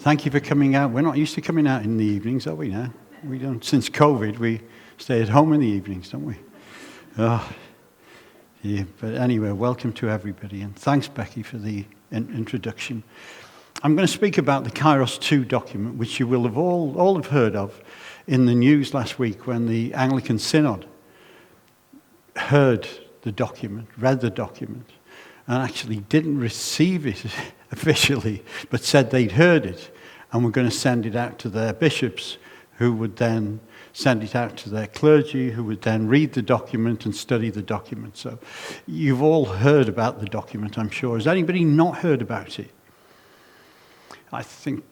Thank you for coming out. We're not used to coming out in the evenings, are we now? We don't. Since COVID, we stay at home in the evenings, don't we? Oh, yeah. But anyway, welcome to everybody. And thanks, Becky, for the introduction. I'm going to speak about the Kairos II document, which you will have all have heard of in the news last week when the Anglican Synod heard the document, read the document, and actually didn't receive it officially, but said they'd heard it and were going to send it out to their bishops, who would then send it out to their clergy, who would then read the document and study the document. So you've all heard about the document, I'm sure. Has anybody not heard about it? I think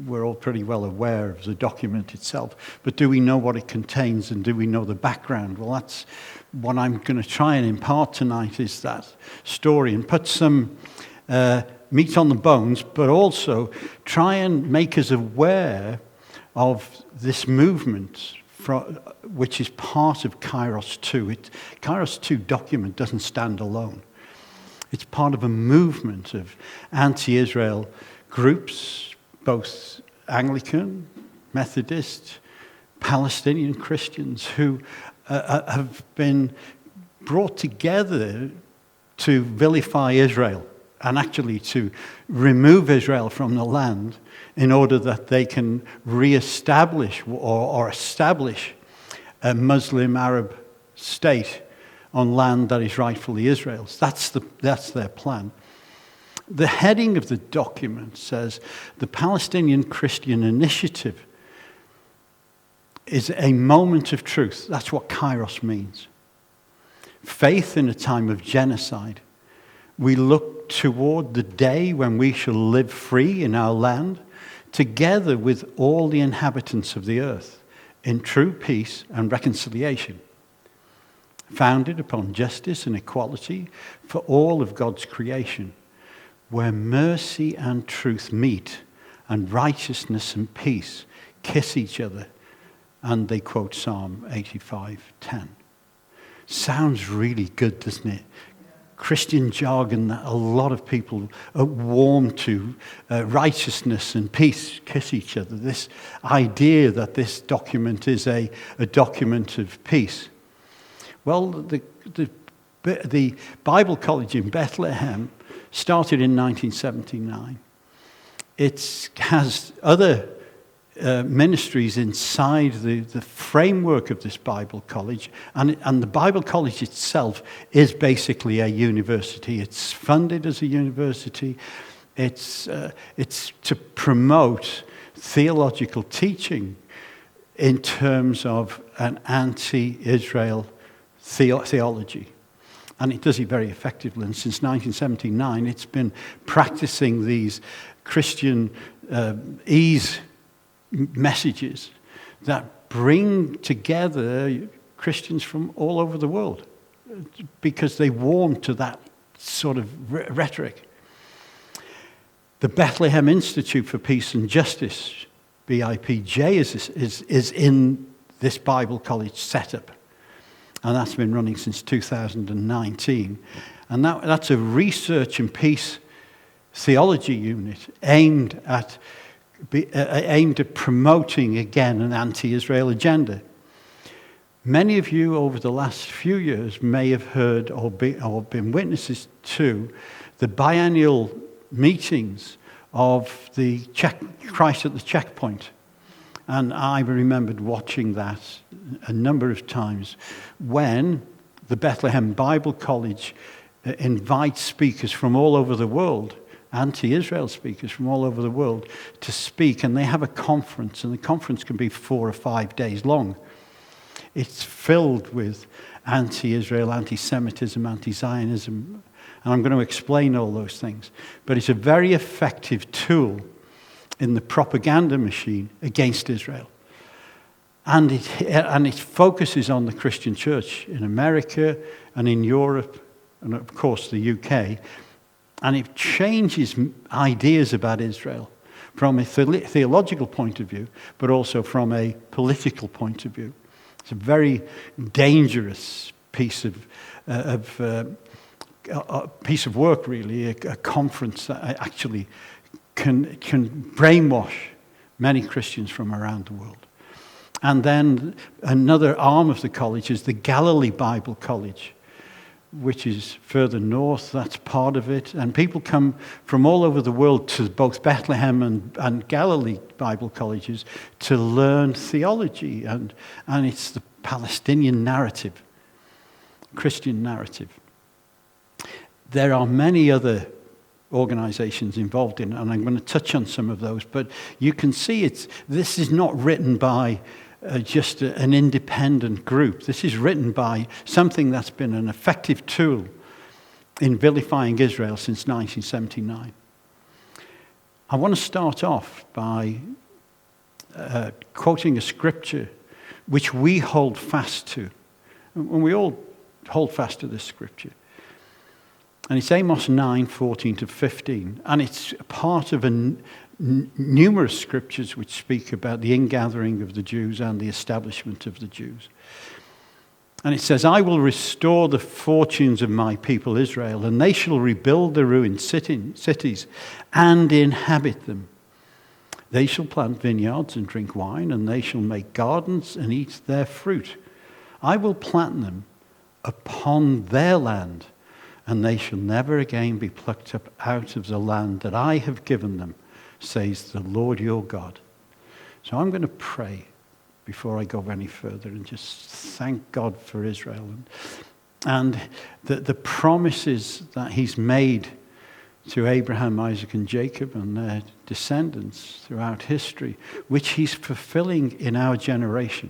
we're all pretty well aware of the document itself, but do we know what it contains and do we know the background? Well, that's what I'm going to try and impart tonight, is that story, and put some meat on the bones, but also try and make us aware of this movement which is part of Kairos II. Kairos II document doesn't stand alone. It's part of a movement of anti-Israel groups, both Anglican, Methodist, Palestinian Christians, who have been brought together to vilify Israel and actually to remove Israel from the land in order that they can re-establish or establish a Muslim Arab state on land that is rightfully Israel's. That's their plan. The heading of the document says, "The Palestinian Christian Initiative is a moment of truth." That's what Kairos means. Faith in a time of genocide. We look toward the day when we shall live free in our land, together with all the inhabitants of the earth, in true peace and reconciliation, founded upon justice and equality for all of God's creation, where mercy and truth meet, and righteousness and peace kiss each other. And they quote Psalm 85:10. Sounds really good, doesn't it? Christian jargon that a lot of people are warm to. Righteousness and peace kiss each other. This idea that this document is a document of peace. Well, the Bible College in Bethlehem started in 1979. It has other ministries inside the framework of this Bible College, and the Bible College itself is basically a university. It's funded as a university. It's to promote theological teaching in terms of an anti-Israel theology. And it does it very effectively. And since 1979, it's been practicing these Christian ease messages that bring together Christians from all over the world, because they warm to that sort of rhetoric. The Bethlehem Institute for Peace and Justice, BIPJ, is in this Bible College setup. And that's been running since 2019. And that's a research and peace theology unit aimed at promoting, again, an anti-Israel agenda. Many of you over the last few years may have heard or been witnesses to the biennial meetings of the Christ at the Checkpoint. And I remembered watching that a number of times when the Bethlehem Bible College invites speakers from all over the world, anti-Israel speakers from all over the world, to speak. And they have a conference, and the conference can be 4 or 5 days long. It's filled with anti-Israel, anti-Semitism, anti-Zionism. And I'm going to explain all those things. But it's a very effective tool in the propaganda machine against Israel. And it focuses on the Christian church in America and in Europe and, of course, the UK. And it changes ideas about Israel from a theological point of view, but also from a political point of view. It's a very dangerous piece of work, really, a conference that actually can brainwash many Christians from around the world. And then another arm of the college is the Galilee Bible College, which is further north. That's part of it. And people come from all over the world to both Bethlehem and Galilee Bible colleges to learn theology. And it's the Palestinian narrative, Christian narrative. There are many other organizations involved in it, and I'm going to touch on some of those. But you can see this is not written by just an independent group. This is written by something that's been an effective tool in vilifying Israel since 1979. I want to start off by quoting a scripture which we hold fast to. And we all hold fast to this scripture. And it's Amos 9:14-15. And it's part of numerous scriptures which speak about the ingathering of the Jews and the establishment of the Jews. And it says, I will restore the fortunes of my people Israel, and they shall rebuild the ruined cities and inhabit them. They shall plant vineyards and drink wine, and they shall make gardens and eat their fruit. I will plant them upon their land, and they shall never again be plucked up out of the land that I have given them, says the Lord your God. So I'm going to pray before I go any further and just thank God for Israel and the promises that he's made to Abraham, Isaac, and Jacob and their descendants throughout history, which he's fulfilling in our generation.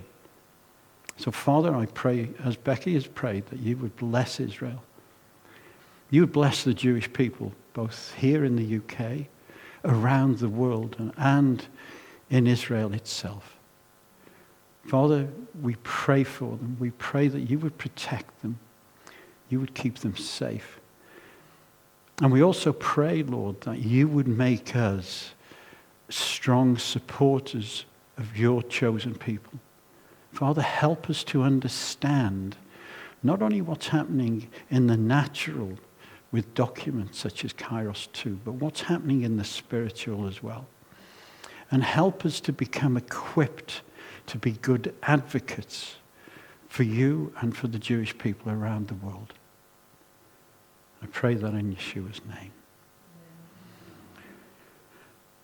So, Father, I pray, as Becky has prayed, that you would bless Israel. You would bless the Jewish people, both here in the UK, around the world, and in Israel itself. Father, we pray for them. We pray that you would protect them. You would keep them safe. And we also pray, Lord, that you would make us strong supporters of your chosen people. Father, help us to understand not only what's happening in the natural with documents such as Kairos II, but what's happening in the spiritual as well. And help us to become equipped to be good advocates for you and for the Jewish people around the world. I pray that in Yeshua's name.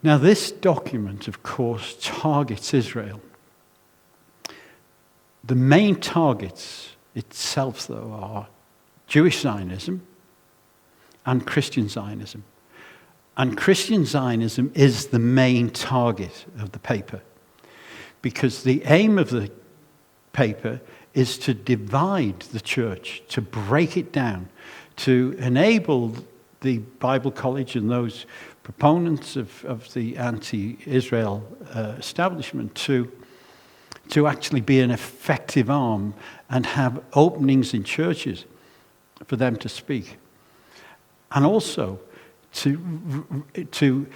Now, this document, of course, targets Israel. The main targets itself, though, are Jewish Zionism and Christian Zionism. And Christian Zionism is the main target of the paper, because the aim of the paper is to divide the church, to break it down, to enable the Bible College and those proponents of the anti-Israel establishment to actually be an effective arm and have openings in churches for them to speak. And also to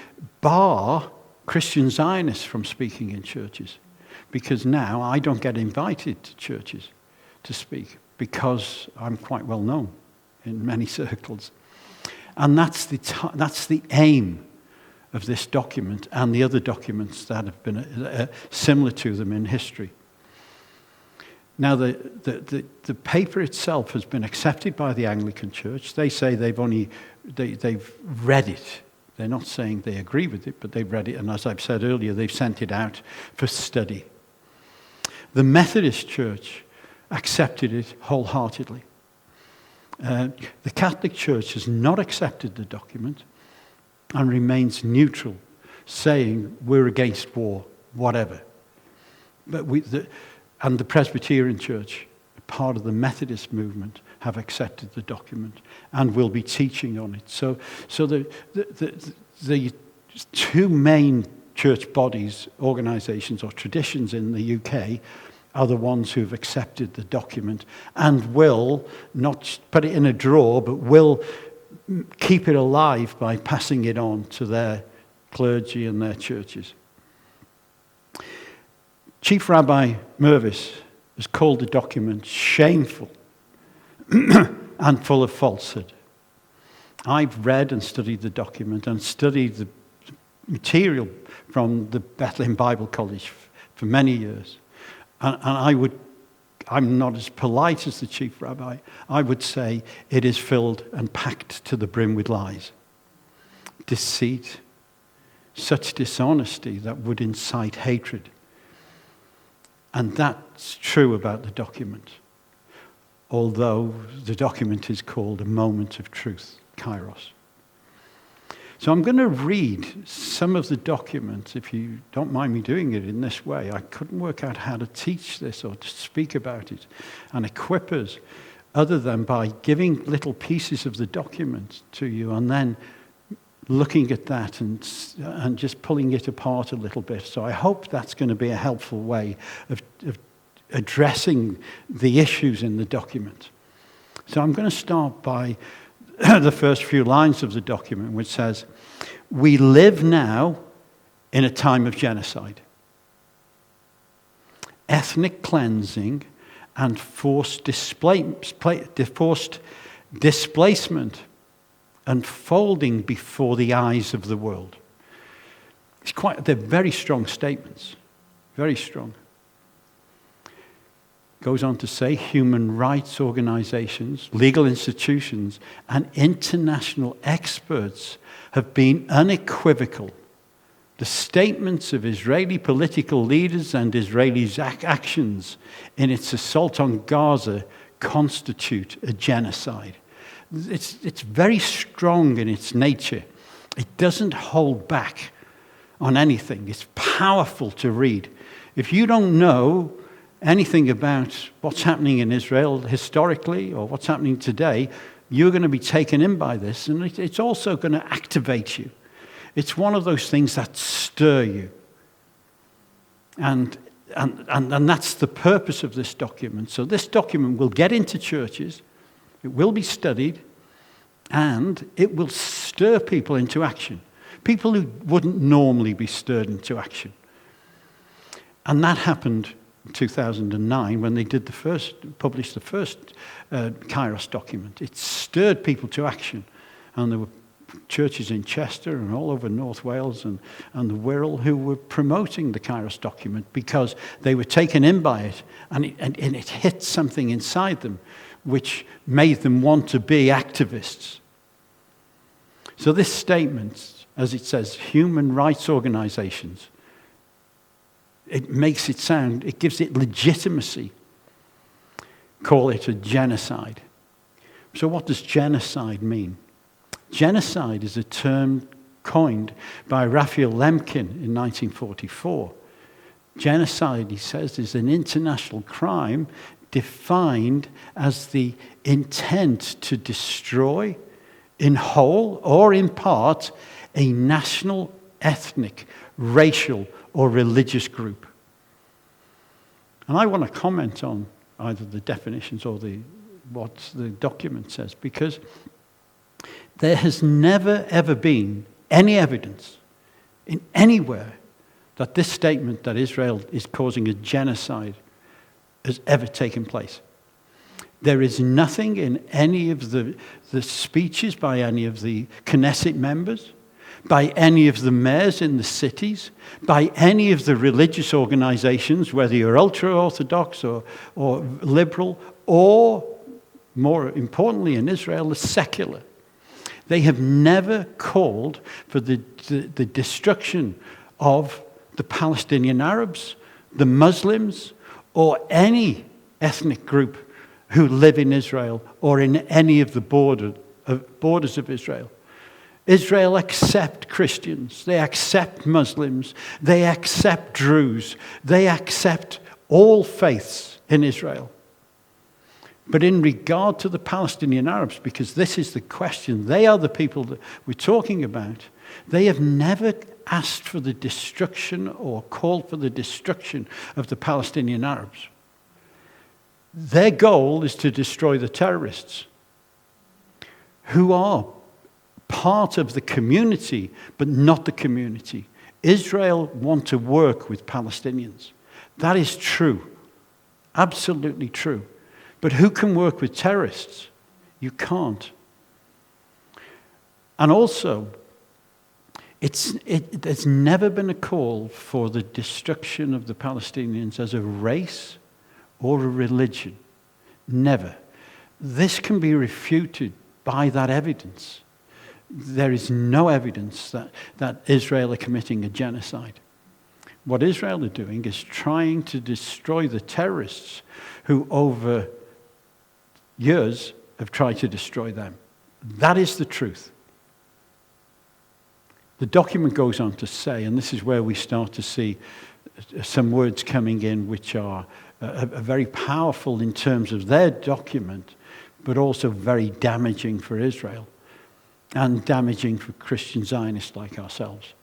bar Christian Zionists from speaking in churches. Because now I don't get invited to churches to speak because I'm quite well known in many circles. And that's the aim of this document and the other documents that have been similar to them in history. Now, the paper itself has been accepted by the Anglican Church. They say they've read it. They're not saying they agree with it, but they've read it. And as I've said earlier, they've sent it out for study. The Methodist Church accepted it wholeheartedly. The Catholic Church has not accepted the document and remains neutral, saying we're against war, whatever. But and the Presbyterian Church, part of the Methodist movement, have accepted the document and will be teaching on it. So the two main church bodies, organizations or traditions in the UK are the ones who've accepted the document and will not put it in a drawer, but will keep it alive by passing it on to their clergy and their churches. Chief Rabbi Mervis has called the document shameful and full of falsehood. I've read and studied the document and studied the material from the Bethlehem Bible College for many years. And I'm not as polite as the chief rabbi. I would say it is filled and packed to the brim with lies, deceit, such dishonesty that would incite hatred. And that's true about the document, although the document is called a moment of truth, Kairos. So I'm going to read some of the documents, if you don't mind me doing it in this way. I couldn't work out how to teach this or to speak about it and equip us other than by giving little pieces of the document to you and then looking at that and just pulling it apart a little bit. So I hope that's going to be a helpful way of addressing the issues in the document. So I'm going to start by the first few lines of the document, which says, "We live now in a time of genocide, ethnic cleansing, and forced displacement unfolding before the eyes of the world." They're very strong statements, very strong. Goes on to say human rights organizations, legal institutions, and international experts have been unequivocal. The statements of Israeli political leaders and Israelis' actions in its assault on Gaza constitute a genocide. It's very strong in its nature. It doesn't hold back on anything. It's powerful to read. If you don't know anything about what's happening in Israel historically or what's happening today, you're going to be taken in by this, and it's also going to activate you. It's one of those things that stir you. And that's the purpose of this document. So this document will get into churches, it will be studied, and it will stir people into action. People who wouldn't normally be stirred into action. And that happened in 2009 when they published the first Kairos document. It stirred people to action. And there were churches in Chester and all over North Wales and the Wirral who were promoting the Kairos document because they were taken in by it, and it hit something inside them which made them want to be activists. So this statement, as it says, human rights organizations, it makes it sound, it gives it legitimacy. Call it a genocide. So what does genocide mean? Genocide is a term coined by Raphael Lemkin in 1944. Genocide, he says, is an international crime defined as the intent to destroy, in whole or in part, a national, ethnic, racial, or religious group. And I want to comment on either the definitions or what the document says, because there has never, ever been any evidence in anywhere that this statement that Israel is causing a genocide has ever taken place. There is nothing in any of the speeches by any of the Knesset members, by any of the mayors in the cities, by any of the religious organizations, whether you're ultra-Orthodox or liberal, or, more importantly in Israel, the secular. They have never called for the destruction of the Palestinian Arabs, the Muslims, or any ethnic group who live in Israel or in any of the borders of Israel. Israel accept Christians, they accept Muslims, they accept Druze, they accept all faiths in Israel. But in regard to the Palestinian Arabs, because this is the question, they are the people that we're talking about, they have never asked for the destruction or called for the destruction of the Palestinian Arabs. Their goal is to destroy the terrorists, who are part of the community, but not the community. Israel want to work with Palestinians. That is true, absolutely true. But who can work with terrorists? You can't. And also, There's never been a call for the destruction of the Palestinians as a race or a religion. Never. This can be refuted by that evidence. There is no evidence that Israel are committing a genocide. What Israel are doing is trying to destroy the terrorists who over years have tried to destroy them. That is the truth. The document goes on to say, and this is where we start to see some words coming in which are very powerful in terms of their document, but also very damaging for Israel and damaging for Christian Zionists like ourselves.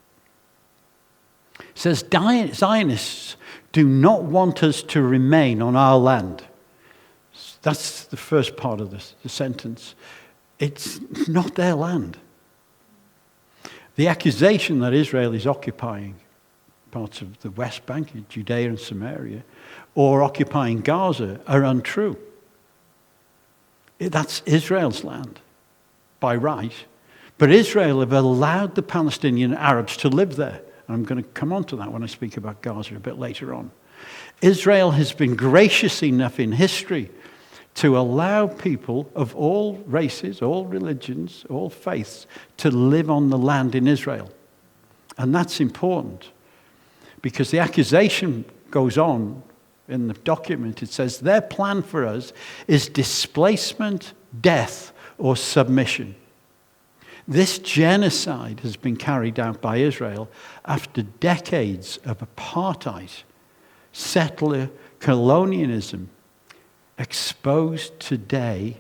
It says, Zionists do not want us to remain on our land. That's the first part of the sentence. It's not their land. The accusation that Israel is occupying parts of the West Bank, Judea and Samaria, or occupying Gaza are untrue. That's Israel's land by right. But Israel have allowed the Palestinian Arabs to live there. And I'm going to come on to that when I speak about Gaza a bit later on. Israel has been gracious enough in history to allow people of all races, all religions, all faiths to live on the land in Israel. And that's important because the accusation goes on in the document. It says their plan for us is displacement, death, or submission. This genocide has been carried out by Israel after decades of apartheid, settler colonialism, exposed today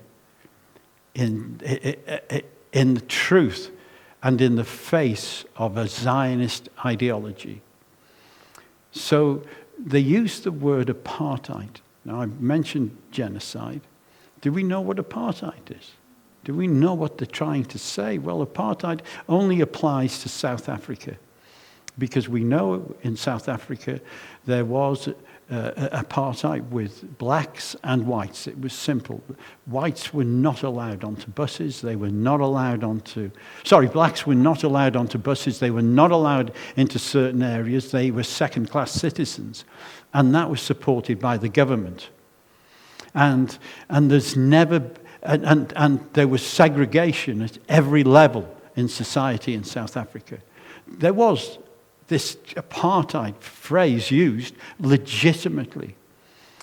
in the truth and in the face of a Zionist ideology. So they use the word apartheid. Now, I mentioned genocide. Do we know what apartheid is? Do we know what they're trying to say? Well, apartheid only applies to South Africa because we know in South Africa there was apartheid with blacks and whites. It was simple. Whites were not allowed onto buses. They were not allowed onto... blacks were not allowed onto buses. They were not allowed into certain areas. They were second-class citizens. And that was supported by the government. And there's never... And there was segregation at every level in society in South Africa. There was this apartheid phrase used legitimately.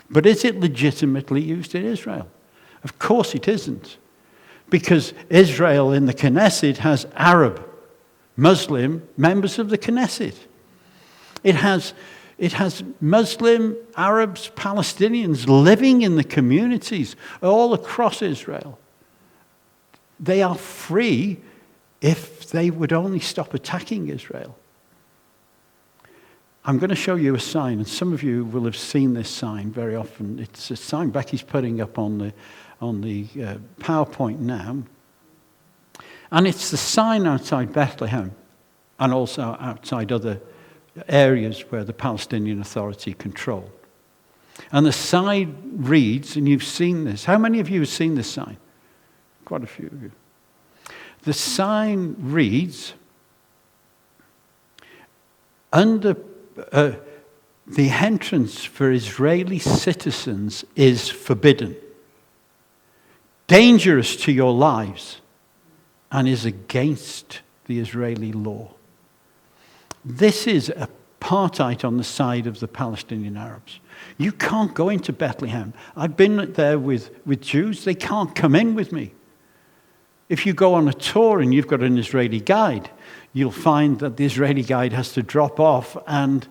But is it legitimately used in Israel? Of course it isn't. Because Israel in the Knesset has Arab, Muslim members of the Knesset. It has Muslim, Arabs, Palestinians living in the communities all across Israel. They are free if they would only stop attacking Israel. I'm going to show you a sign, and some of you will have seen this sign very often. It's a sign Becky's putting up on the PowerPoint now. And it's the sign outside Bethlehem and also outside other areas where the Palestinian Authority control. And the sign reads, and you've seen this. How many of you have seen this sign? Quite a few of you. The sign reads, the entrance for Israeli citizens is forbidden, dangerous to your lives, and is against the Israeli law. This is apartheid on the side of the Palestinian Arabs. You can't go into Bethlehem. I've been there with Jews. They can't come in with me. If you go on a tour and you've got an Israeli guide, you'll find that the Israeli guide has to drop off and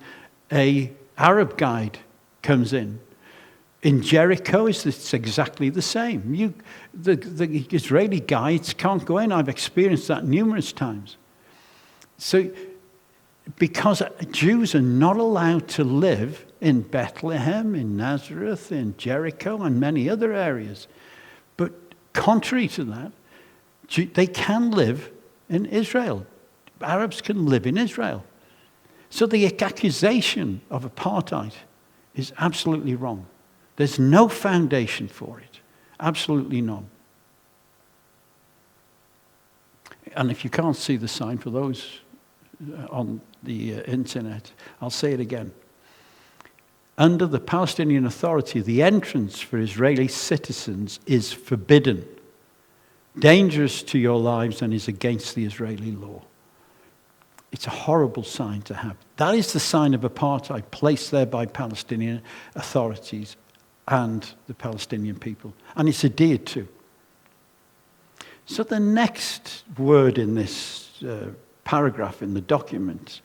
an Arab guide comes in. In Jericho, it's exactly the same. The Israeli guides can't go in. I've experienced that numerous times. So, because Jews are not allowed to live in Bethlehem, in Nazareth, in Jericho, and many other areas. But contrary to that, they can live in Israel. Arabs can live in Israel. So the accusation of apartheid is absolutely wrong. There's no foundation for it. Absolutely none. And if you can't see the sign, for those on the internet. I'll say it again. Under the Palestinian Authority, the entrance for Israeli citizens is forbidden, dangerous to your lives, and is against the Israeli law. It's a horrible sign to have. That is the sign of apartheid placed there by Palestinian authorities and the Palestinian people. And it's adhered to. So the next word in this paragraph in the document,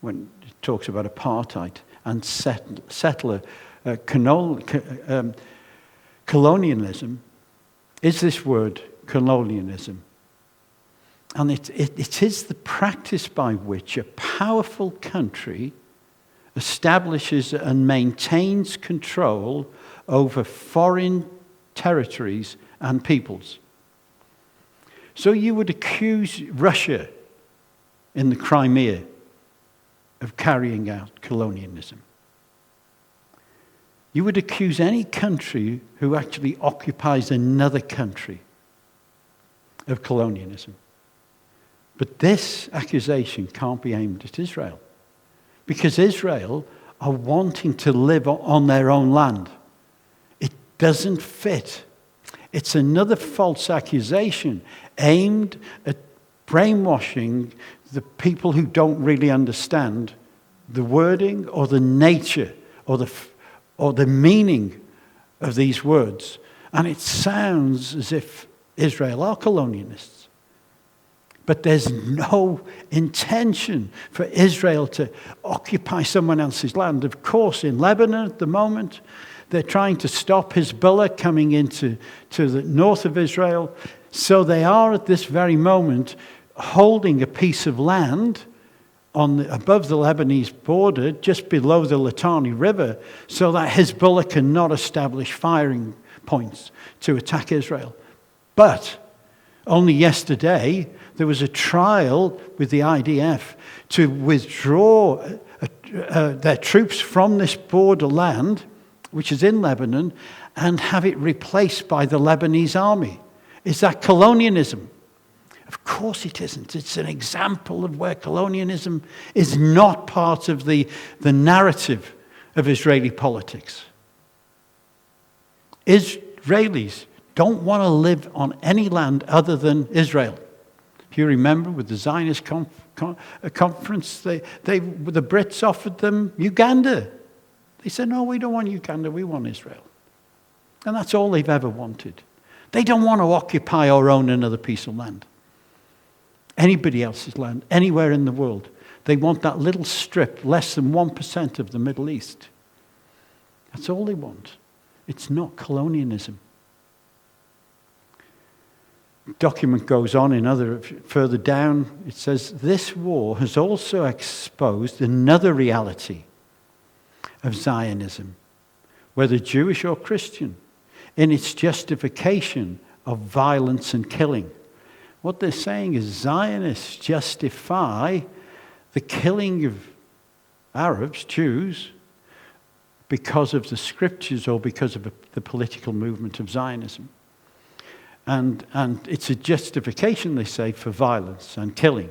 when it talks about apartheid and settler colonialism, is this word, colonialism. And it is the practice by which a powerful country establishes and maintains control over foreign territories and peoples. So you would accuse Russia in the Crimea of carrying out colonialism. You would accuse any country who actually occupies another country of colonialism. But this accusation can't be aimed at Israel, because Israel are wanting to live on their own land. It doesn't fit. It's another false accusation aimed at brainwashing the people who don't really understand the wording or the nature or the meaning of these words. And it sounds as if Israel are colonialists. But there's no intention for Israel to occupy someone else's land. Of course, in Lebanon at the moment, they're trying to stop Hezbollah coming into the north of Israel. So they are at this very moment holding a piece of land above the Lebanese border, just below the Litani River, so that Hezbollah cannot establish firing points to attack Israel. But only yesterday, there was a trial with the IDF to withdraw their troops from this borderland, which is in Lebanon, and have it replaced by the Lebanese army. Is that colonialism? Of course it isn't. It's an example of where colonialism is not part of the narrative of Israeli politics. Israelis don't want to live on any land other than Israel. If you remember, with the Zionist conference, the Brits offered them Uganda. They said, no, we don't want Uganda, we want Israel. And that's all they've ever wanted. They don't want to occupy or own another piece of land. Anybody else's land, anywhere in the world. They want that little strip, less than 1% of the Middle East. That's all they want. It's not colonialism. The document goes on further down. It says, this war has also exposed another reality of Zionism, whether Jewish or Christian, in its justification of violence and killing. What they're saying is Zionists justify the killing of Arabs, Jews, because of the scriptures or because of the political movement of Zionism. And it's a justification, they say, for violence and killing.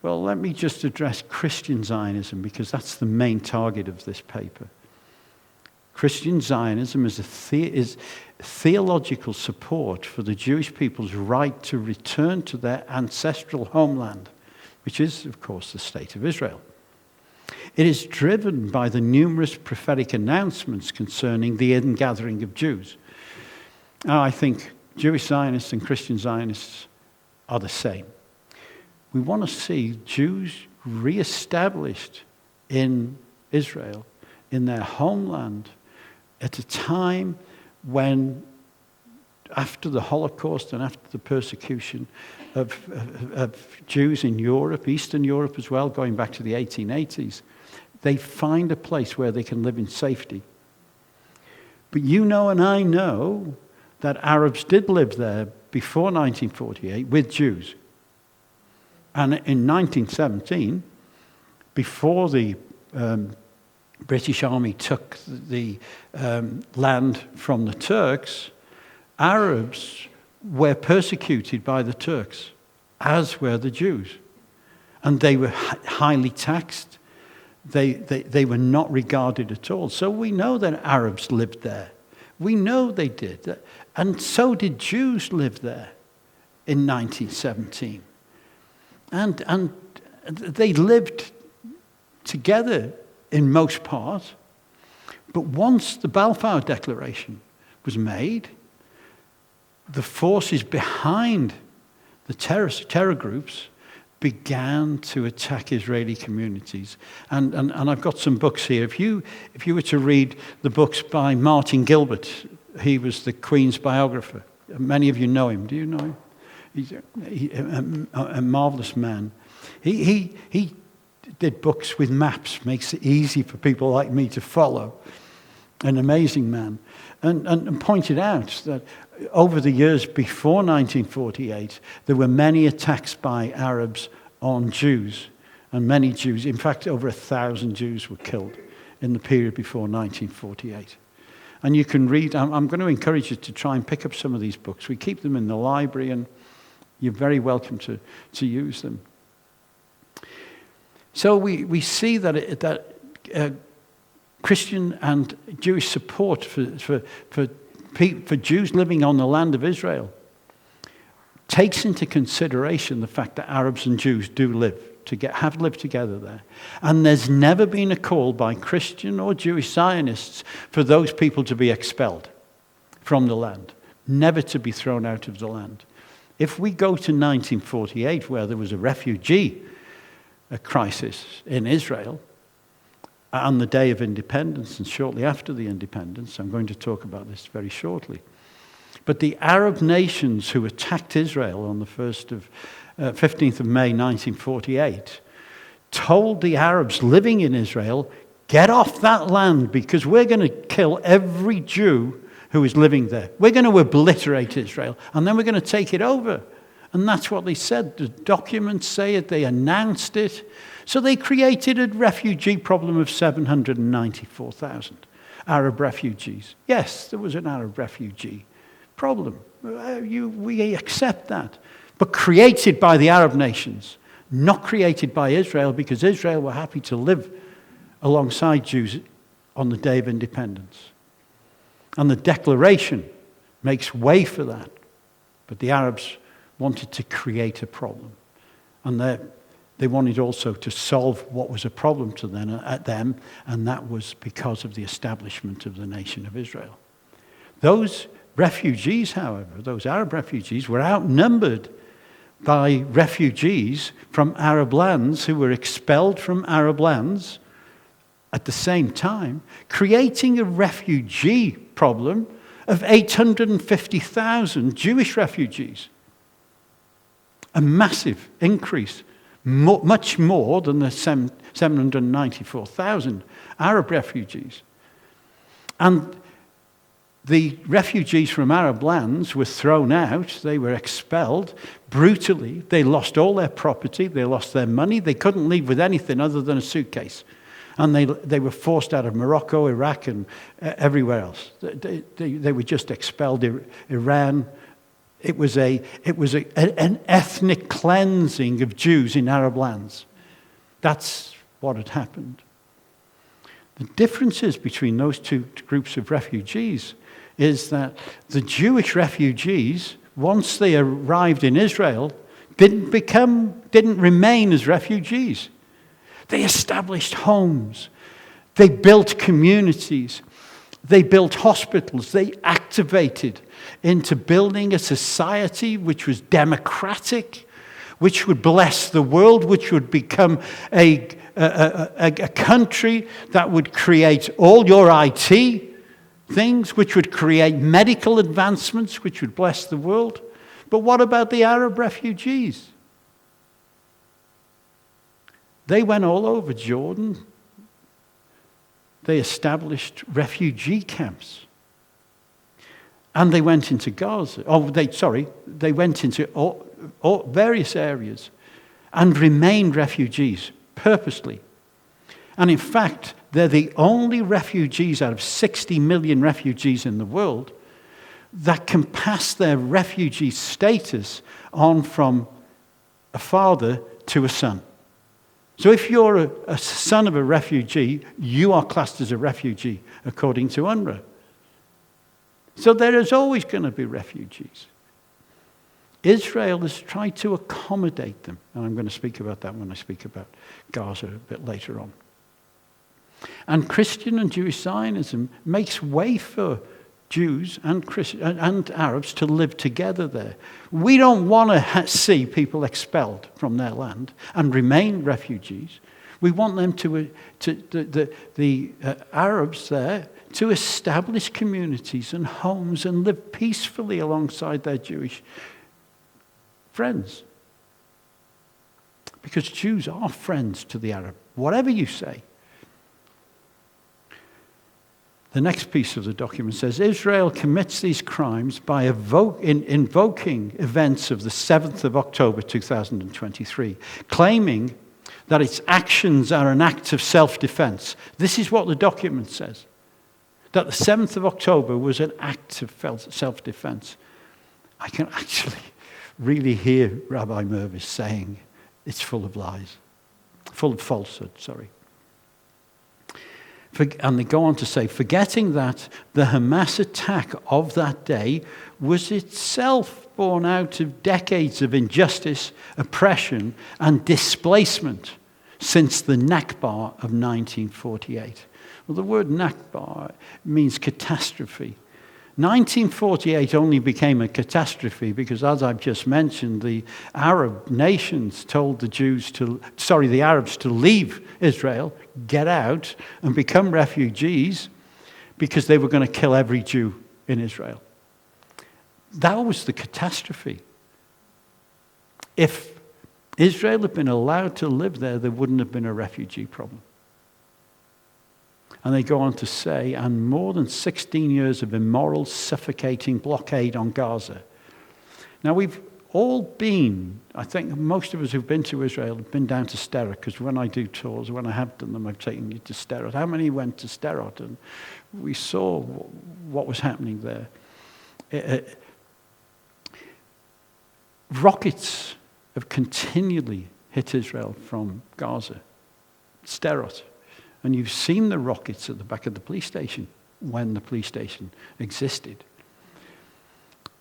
Well, let me just address Christian Zionism, because that's the main target of this paper. Christian Zionism is theological support for the Jewish people's right to return to their ancestral homeland, which is, of course, the state of Israel. It is driven by the numerous prophetic announcements concerning the ingathering of Jews. Now, I think Jewish Zionists and Christian Zionists are the same. We want to see Jews reestablished in Israel, in their homeland, at a time when, after the Holocaust and after the persecution of Jews in Europe, Eastern Europe as well, going back to the 1880s, they find a place where they can live in safety. But you know and I know that Arabs did live there before 1948 with Jews. And in 1917, before the British Army took the land from the Turks, Arabs were persecuted by the Turks, as were the Jews. And they were highly taxed. They were not regarded at all. So we know that Arabs lived there. We know they did. And so did Jews live there in 1917. And they lived together in most part. But once the Balfour Declaration was made, the forces behind the terror groups began to attack Israeli communities. And I've got some books here. If you were to read the books by Martin Gilbert, he was the Queen's biographer. Many of you know him. Do you know him? He's a marvelous man. He did books with maps, makes it easy for people like me to follow. An amazing man. And pointed out that over the years before 1948, there were many attacks by Arabs on Jews. And many Jews, in fact, over 1,000 Jews were killed in the period before 1948. And you can read, I'm going to encourage you to try and pick up some of these books. We keep them in the library, and you're very welcome to use them. So we see that Christian and Jewish support for Jews living on the land of Israel takes into consideration the fact that Arabs and Jews have lived together there. And there's never been a call by Christian or Jewish Zionists for those people to be expelled from the land, never to be thrown out of the land. If we go to 1948, where there was a refugee crisis in Israel, on the day of independence and shortly after the independence, I'm going to talk about this very shortly. But the Arab nations who attacked Israel on the 15th of May 1948 told the Arabs living in Israel, get off that land because we're going to kill every Jew who is living there. We're going to obliterate Israel and then we're going to take it over. And that's what they said. The documents say it. They announced it. So they created a refugee problem of 794,000 Arab refugees. Yes, there was an Arab refugee problem. We accept that. But created by the Arab nations, not created by Israel, because Israel were happy to live alongside Jews on the day of independence. And the declaration makes way for that. But the Arabs wanted to create a problem. And they wanted also to solve what was a problem to them, and that was because of the establishment of the nation of Israel. Those refugees, however, those Arab refugees, were outnumbered by refugees from Arab lands who were expelled from Arab lands at the same time, creating a refugee problem of 850,000 Jewish refugees. A massive increase. Much more than the 794,000 Arab refugees. And the refugees from Arab lands were thrown out. They were expelled brutally. They lost all their property. They lost their money. They couldn't leave with anything other than a suitcase. And they were forced out of Morocco, Iraq, and everywhere else. They were just expelled. Iran. It was an ethnic cleansing of Jews in Arab lands. That's what had happened. The differences between those two groups of refugees is that the Jewish refugees, once they arrived in Israel, didn't remain as refugees. They established homes. They built communities. They built hospitals. They activated into building a society which was democratic, which would bless the world, which would become a country that would create all your IT things, which would create medical advancements, which would bless the world. But what about the Arab refugees? They went all over Jordan. They established refugee camps. And they went into Gaza. They went into all various areas and remained refugees purposely. And in fact, they're the only refugees out of 60 million refugees in the world that can pass their refugee status on from a father to a son. So if you're a son of a refugee, you are classed as a refugee according to UNRWA. So there is always going to be refugees. Israel has tried to accommodate them. And I'm going to speak about that when I speak about Gaza a bit later on. And Christian and Jewish Zionism makes way for Jews and Arabs to live together there. We don't want to see people expelled from their land and remain refugees. We want them the Arabs there to establish communities and homes and live peacefully alongside their Jewish friends. Because Jews are friends to the Arab, whatever you say. The next piece of the document says, Israel commits these crimes by invoking events of the 7th of October 2023, claiming that its actions are an act of self-defense. This is what the document says, that the 7th of October was an act of self-defense. I can actually really hear Rabbi Mervis saying it's full of lies, full of falsehood, sorry. And they go on to say, forgetting that the Hamas attack of that day was itself born out of decades of injustice, oppression, and displacement since the Nakba of 1948. Well, the word Nakba means catastrophe. 1948 only became a catastrophe because, as I've just mentioned, the Arab nations told the Arabs to leave Israel, get out, and become refugees because they were going to kill every Jew in Israel. That was the catastrophe. If Israel had been allowed to live there, there wouldn't have been a refugee problem. And they go on to say, and more than 16 years of immoral, suffocating blockade on Gaza. Now, we've all been, I think most of us who've been to Israel have been down to Sderot, because when I do tours, when I have done them, I've taken you to Sderot. How many went to Sderot? And we saw what was happening there. Rockets have continually hit Israel from Gaza, Sderot. And you've seen the rockets at the back of the police station when the police station existed.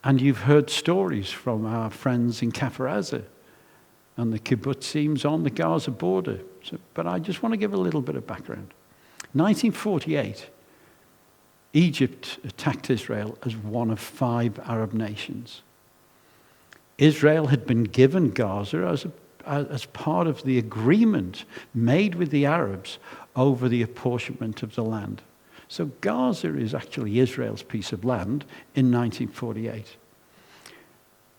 And you've heard stories from our friends in Kfar Aza and the kibbutzim on the Gaza border. But I just want to give a little bit of background. 1948, Egypt attacked Israel as one of 5 Arab nations. Israel had been given Gaza as part of the agreement made with the Arabs over the apportionment of the land. So Gaza is actually Israel's piece of land in 1948.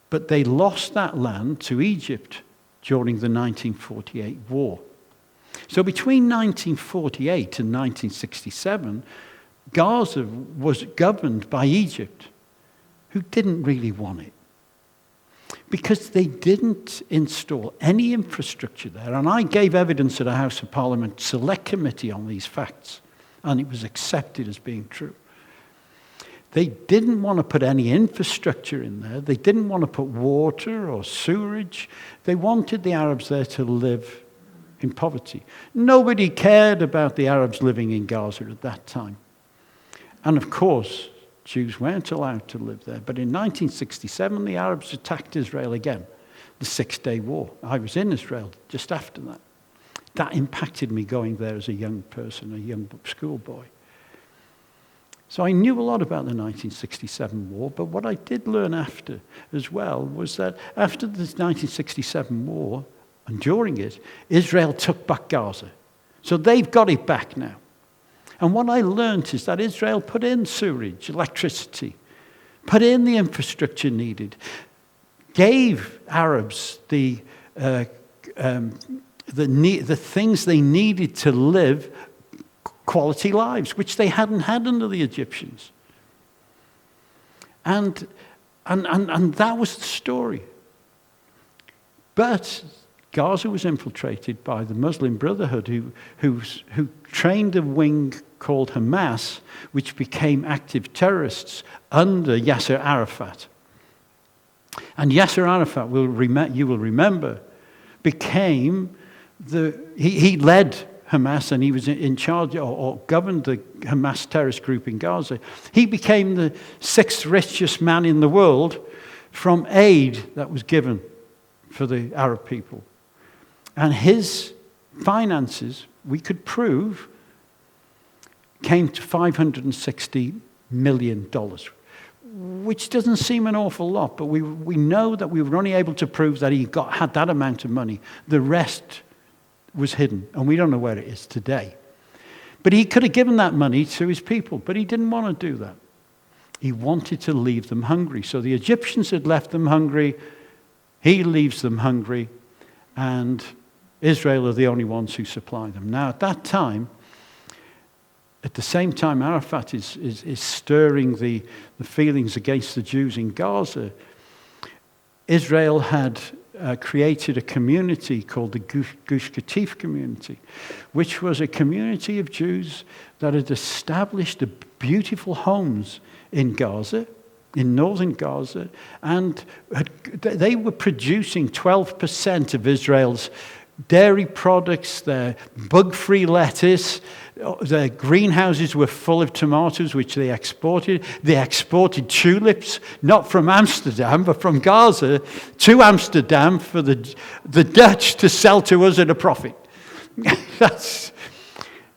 But they lost that land to Egypt during the 1948 war. So between 1948 and 1967, Gaza was governed by Egypt, who didn't really want it, because they didn't install any infrastructure there. And I gave evidence at a House of Parliament Select Committee on these facts, and it was accepted as being true. They didn't want to put any infrastructure in there. They didn't want to put water or sewerage. They wanted the Arabs there to live in poverty. Nobody cared about the Arabs living in Gaza at that time. And of course, Jews weren't allowed to live there. But in 1967, the Arabs attacked Israel again, the 6-Day War. I was in Israel just after that. That impacted me going there as a young person, a young schoolboy. So I knew a lot about the 1967 war, but what I did learn after as well was that after the 1967 war, and during it, Israel took back Gaza. So they've got it back now. And what I learned is that Israel put in sewerage, electricity, put in the infrastructure needed, gave Arabs the things they needed to live quality lives, which they hadn't had under the Egyptians. And that was the story. But Gaza was infiltrated by the Muslim Brotherhood, who trained a wing called Hamas, which became active terrorists under Yasser Arafat. And Yasser Arafat, you will remember, became he led Hamas, and he was in charge or governed the Hamas terrorist group in Gaza. He became the 6th richest man in the world from aid that was given for the Arab people. And his finances, we could prove, came to $560 million, which doesn't seem an awful lot, but we know that we were only able to prove that he had that amount of money. The rest was hidden, and we don't know where it is today. But he could have given that money to his people, but he didn't want to do that. He wanted to leave them hungry. So the Egyptians had left them hungry, he leaves them hungry, and Israel are the only ones who supply them. Now, at that time, at the same time, Arafat is stirring the feelings against the Jews in Gaza. Israel had created a community called the Gush Katif community, which was a community of Jews that had established beautiful homes in Gaza, in northern Gaza, and they were producing 12% of Israel's dairy products, their bug-free lettuce. Their greenhouses were full of tomatoes, which they exported. They exported tulips, not from Amsterdam, but from Gaza to Amsterdam for the Dutch to sell to us at a profit.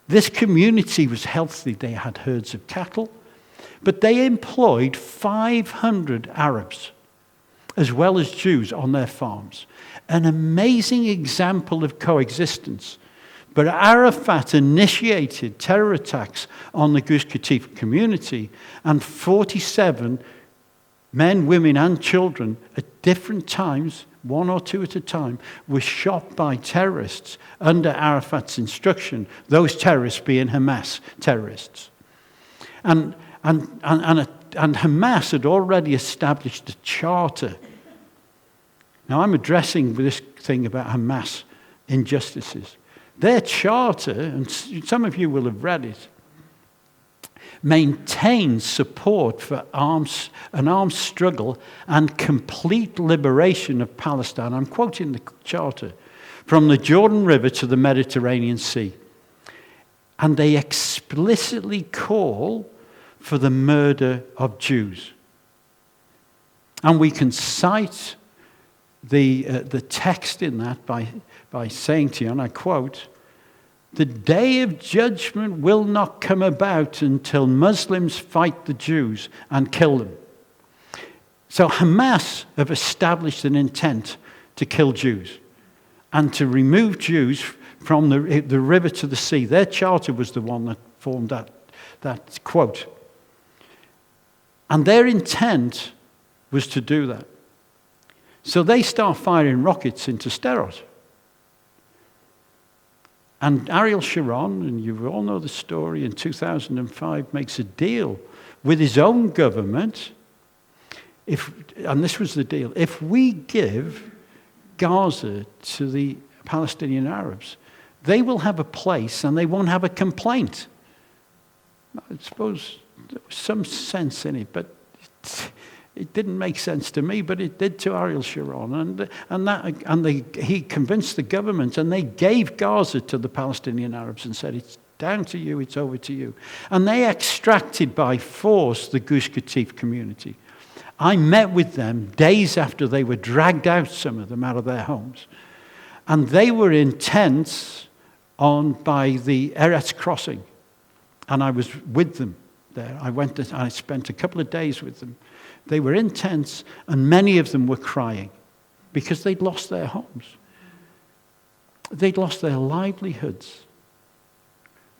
This community was healthy. They had herds of cattle, but they employed 500 Arabs, as well as Jews, on their farms. An amazing example of coexistence. But Arafat initiated terror attacks on the Gush Katif community, and 47 men, women, and children at different times, one or two at a time, were shot by terrorists under Arafat's instruction, those terrorists being Hamas terrorists. And Hamas had already established a charter. Now, I'm addressing this thing about Hamas injustices. Their charter, and some of you will have read it, maintains support for an armed struggle and complete liberation of Palestine. I'm quoting the charter. From the Jordan River to the Mediterranean Sea. And they explicitly call for the murder of Jews. And we can cite the text in that by saying to you, and I quote, "The day of judgment will not come about until Muslims fight the Jews and kill them." So Hamas have established an intent to kill Jews and to remove Jews from the river to the sea. Their charter was the one that formed that quote. And their intent was to do that. So they start firing rockets into Sderot. And Ariel Sharon, and you all know the story, in 2005 makes a deal with his own government. And this was the deal: if we give Gaza to the Palestinian Arabs, they will have a place and they won't have a complaint. I suppose there was some sense in it, but it didn't make sense to me, but it did to Ariel Sharon. He convinced the government, and they gave Gaza to the Palestinian Arabs and said, "It's down to you, it's over to you." And they extracted by force the Gush Katif community. I met with them days after they were dragged out, some of them, out of their homes. And they were in tents by the Eretz crossing. And I was with them there. I spent a couple of days with them. They were in tents, and many of them were crying because they'd lost their homes. They'd lost their livelihoods.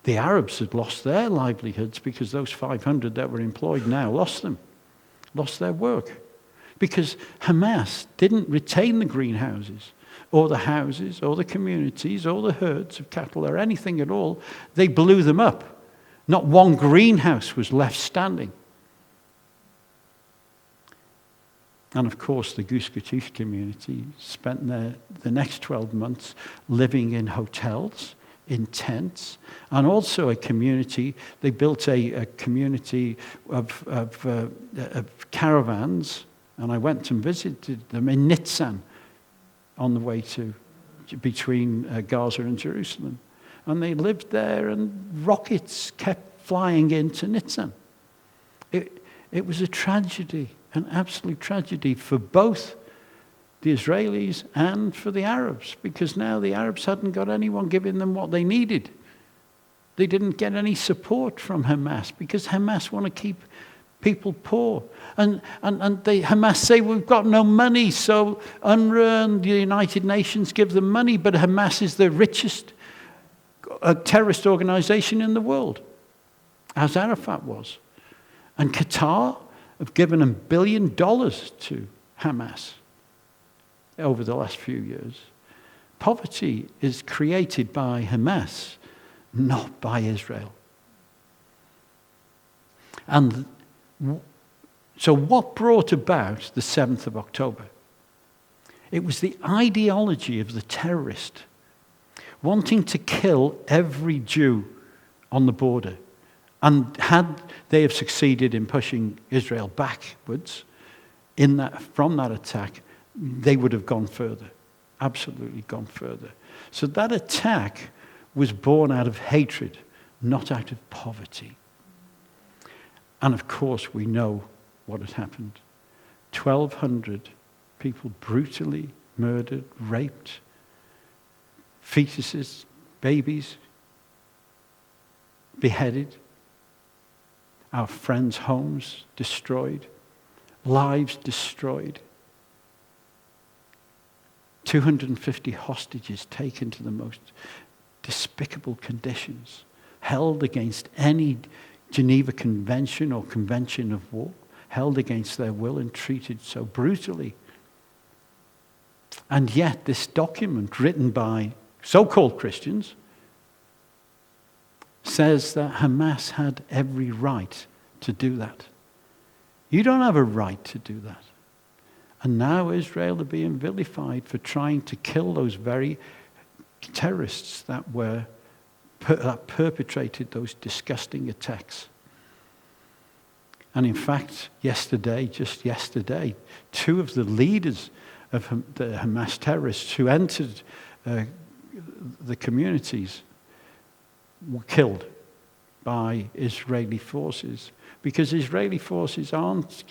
The Arabs had lost their livelihoods because those 500 that were employed now lost their work. Because Hamas didn't retain the greenhouses or the houses or the communities or the herds of cattle or anything at all. They blew them up. Not one greenhouse was left standing. And of course, the Gush Katif community spent the next 12 months living in hotels, in tents, and also a community. They built a community of caravans, and I went and visited them in Nitzan on the way to between Gaza and Jerusalem. And they lived there, and rockets kept flying into Nitzan. It was a tragedy, an absolute tragedy for both the Israelis and for the Arabs, because now the Arabs hadn't got anyone giving them what they needed. They didn't get any support from Hamas, because Hamas want to keep people poor. And Hamas say, we've got no money, so UNRWA and the United Nations give them money, but Hamas is the richest terrorist organization in the world, as Arafat was. And Qatar have given $1 billion to Hamas over the last few years. Poverty is created by Hamas, not by Israel. And so what brought about the 7th of October? It was the ideology of the terrorist wanting to kill every Jew on the border. And had they have succeeded in pushing Israel backwards from that attack, they would have gone further, absolutely gone further. So that attack was born out of hatred, not out of poverty. And of course, we know what had happened. 1,200 people brutally murdered, raped, fetuses, babies, beheaded, our friends' homes destroyed, lives destroyed. 250 hostages taken to the most despicable conditions, held against any Geneva Convention or Convention of War, held against their will and treated so brutally. And yet this document written by so-called Christians says that Hamas had every right to do that. You don't have a right to do that. And now Israel are being vilified for trying to kill those very terrorists that perpetrated those disgusting attacks. And in fact, just yesterday, 2 of the leaders of the Hamas terrorists who entered the communities were killed by Israeli forces, because Israeli forces aren't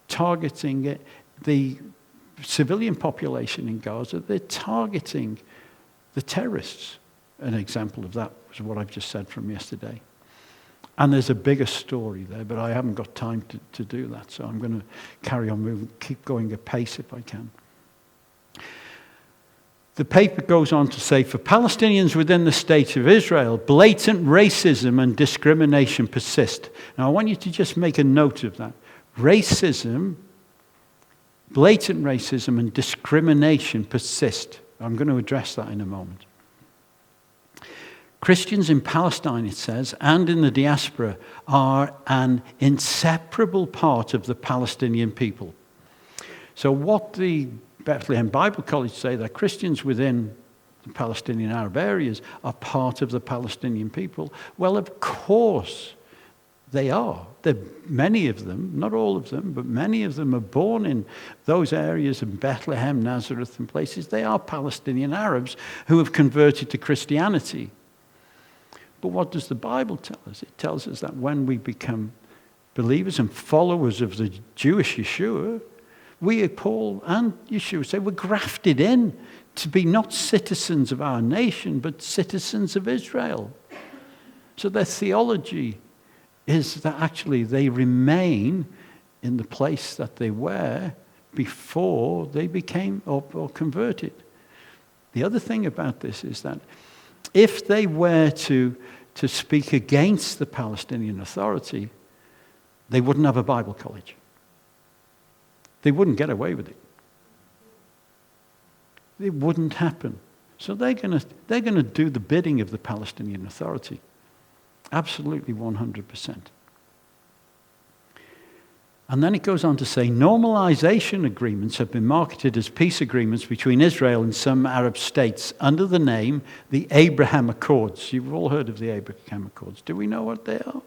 targeting the civilian population in Gaza, they're targeting the terrorists. An example of that was what I've just said from yesterday. And there's a bigger story there, but I haven't got time to do that, so I'm going to carry on moving, keep going at pace if I can. The paper goes on to say, for Palestinians within the state of Israel, blatant racism and discrimination persist. Now I want you to just make a note of that. Racism, blatant racism and discrimination persist. I'm going to address that in a moment. Christians in Palestine, it says, and in the diaspora are an inseparable part of the Palestinian people. So what the Bethlehem Bible College say, that Christians within the Palestinian Arab areas are part of the Palestinian people. Well, of course they are. Many of them, not all of them, but many of them are born in those areas in Bethlehem, Nazareth and places. They are Palestinian Arabs who have converted to Christianity. But what does the Bible tell us? It tells us that when we become believers and followers of the Jewish Yeshua, we, Paul and Yeshua say, we're grafted in to be not citizens of our nation, but citizens of Israel. So their theology is that actually they remain in the place that they were before they became or converted. The other thing about this is that if they were to speak against the Palestinian Authority, they wouldn't have a Bible college. They wouldn't get away with it. It wouldn't happen. So they're going to do the bidding of the Palestinian Authority. Absolutely 100%. And then it goes on to say, normalization agreements have been marketed as peace agreements between Israel and some Arab states under the name the Abraham Accords. You've all heard of the Abraham Accords. Do we know what they are?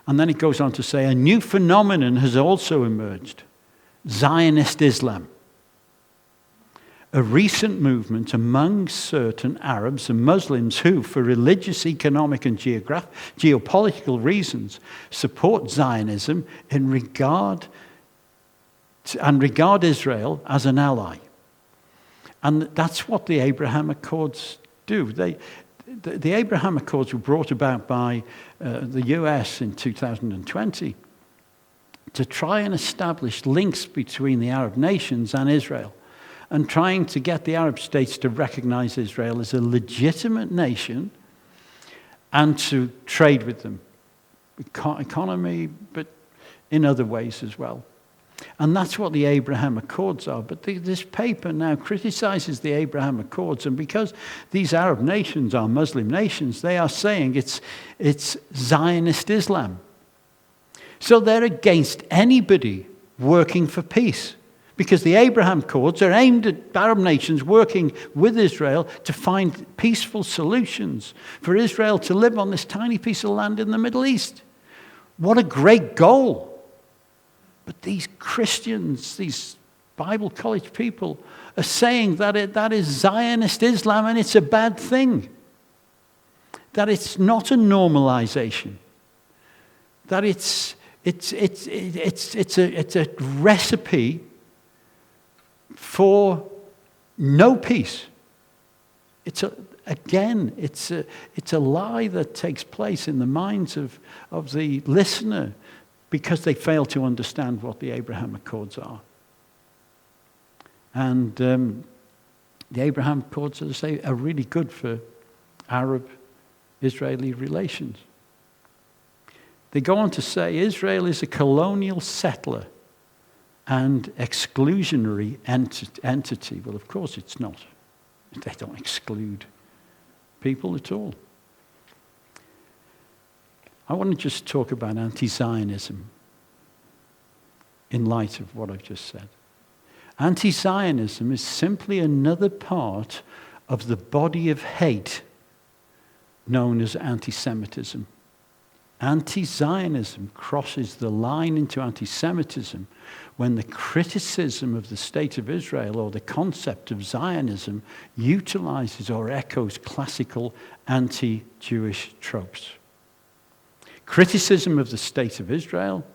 And then it goes on to say, a new phenomenon has also emerged, Zionist Islam. a recent movement among certain Arabs and Muslims who, for religious, economic, and geopolitical reasons, support Zionism and regard Israel as an ally. And that's what the Abraham Accords do. The Abraham Accords were brought about by the US in 2020 to try and establish links between the Arab nations and Israel, and trying to get the Arab states to recognize Israel as a legitimate nation and to trade with them. Economy, but in other ways as well. And that's what the Abraham Accords are. But this paper now criticizes the Abraham Accords, and because these Arab nations are Muslim nations, they are saying it's Zionist Islam. So they're against anybody working for peace. Because the Abraham Accords are aimed at Arab nations working with Israel to find peaceful solutions for Israel to live on this tiny piece of land in the Middle East. What a great goal. But these Christians, these Bible college people, are saying that that is Zionist Islam and it's a bad thing. That it's not a normalization. That it's a recipe for no peace. It's a lie that takes place in the minds of the listener because they fail to understand what the Abraham Accords are. And the Abraham Accords, as I say, are really good for Arab-Israeli relations. They go on to say Israel is a colonial settler and exclusionary entity. Well, of course it's not. They don't exclude people at all. I want to just talk about anti-Zionism in light of what I've just said. Anti-Zionism is simply another part of the body of hate known as anti-Semitism. Anti-Zionism crosses the line into anti-Semitism when the criticism of the state of Israel or the concept of Zionism utilizes or echoes classical anti-Jewish tropes. Criticism of the state of Israel,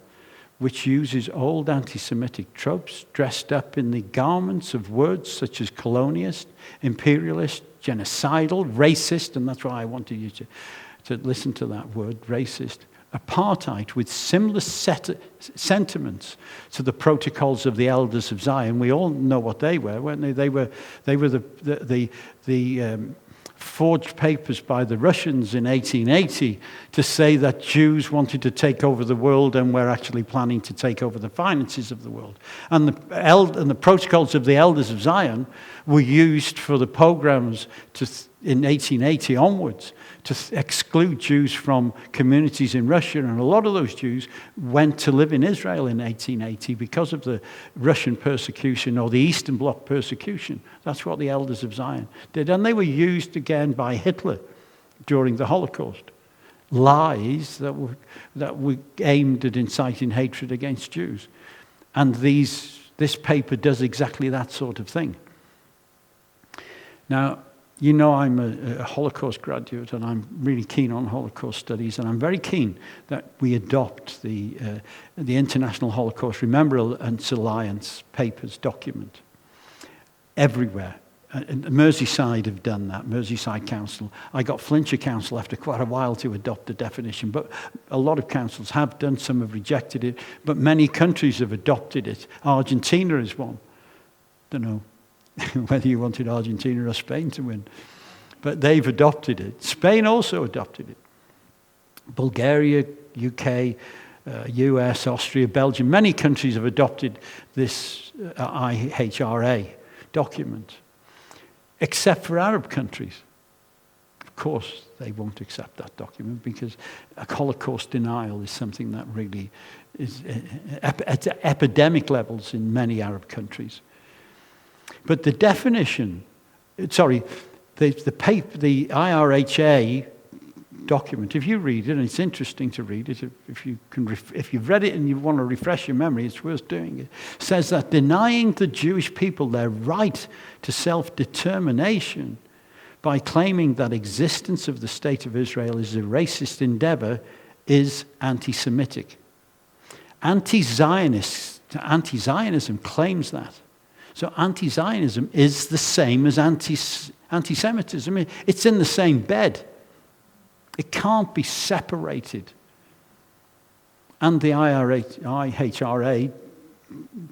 which uses old anti-Semitic tropes dressed up in the garments of words such as colonialist, imperialist, genocidal, racist, and that's why I wanted you to listen to that word, racist, apartheid, with similar sentiments to the protocols of the elders of Zion. We all know what they were, weren't they? They were the forged papers by the Russians in 1880 to say that Jews wanted to take over the world and were actually planning to take over the finances of the world. And the protocols of the elders of Zion were used for the pogroms in 1880 onwards to exclude Jews from communities in Russia. And a lot of those Jews went to live in Israel in 1880 because of the Russian persecution or the Eastern Bloc persecution. That's what the elders of Zion did. And they were used again by Hitler during the Holocaust. Lies that were aimed at inciting hatred against Jews. And this paper does exactly that sort of thing. Now, you know I'm a Holocaust graduate and I'm really keen on Holocaust studies, and I'm very keen that we adopt the International Holocaust Remembrance Alliance papers document everywhere. And Merseyside have done that, Merseyside Council. I got Flintshire Council after quite a while to adopt the definition, but a lot of councils have done, some have rejected it, but many countries have adopted it. Argentina is one. Don't know whether you wanted Argentina or Spain to win. But they've adopted it. Spain also adopted it. Bulgaria, UK, US, Austria, Belgium, many countries have adopted this IHRA document, except for Arab countries. Of course, they won't accept that document because a Holocaust denial is something that really is at epidemic levels in many Arab countries. But the definition, the IRHA document, if you read it, and it's interesting to read it, if you've read it and you want to refresh your memory, it's worth doing it. It says that denying the Jewish people their right to self-determination by claiming that existence of the state of Israel is a racist endeavor is anti-Semitic. Anti-Zionism claims that. So anti-Zionism is the same as anti-Semitism. It's in the same bed. It can't be separated. And the IHRA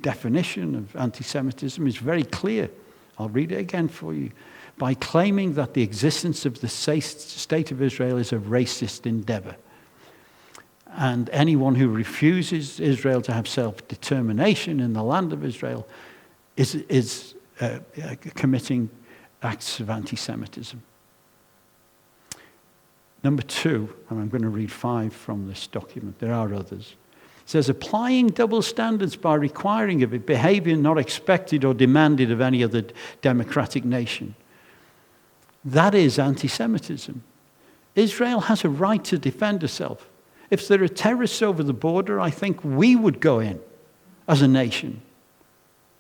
definition of anti-Semitism is very clear. I'll read it again for you. By claiming that the existence of the state of Israel is a racist endeavor. And anyone who refuses Israel to have self-determination in the land of Israel is committing acts of anti-Semitism. Number 2, and I'm going to read 5 from this document. There are others. It says, applying double standards by requiring of it behavior not expected or demanded of any other democratic nation. That is anti-Semitism. Israel has a right to defend herself. If there are terrorists over the border, I think we would go in as a nation.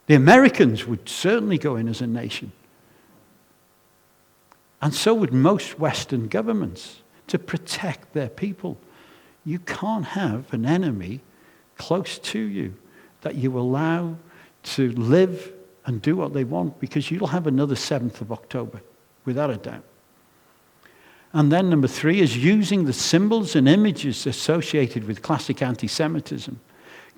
The Americans would certainly go in as a nation. And so would most Western governments to protect their people. You can't have an enemy close to you that you allow to live and do what they want, because you'll have another 7th of October, without a doubt. And then number 3 is using the symbols and images associated with classic anti-Semitism.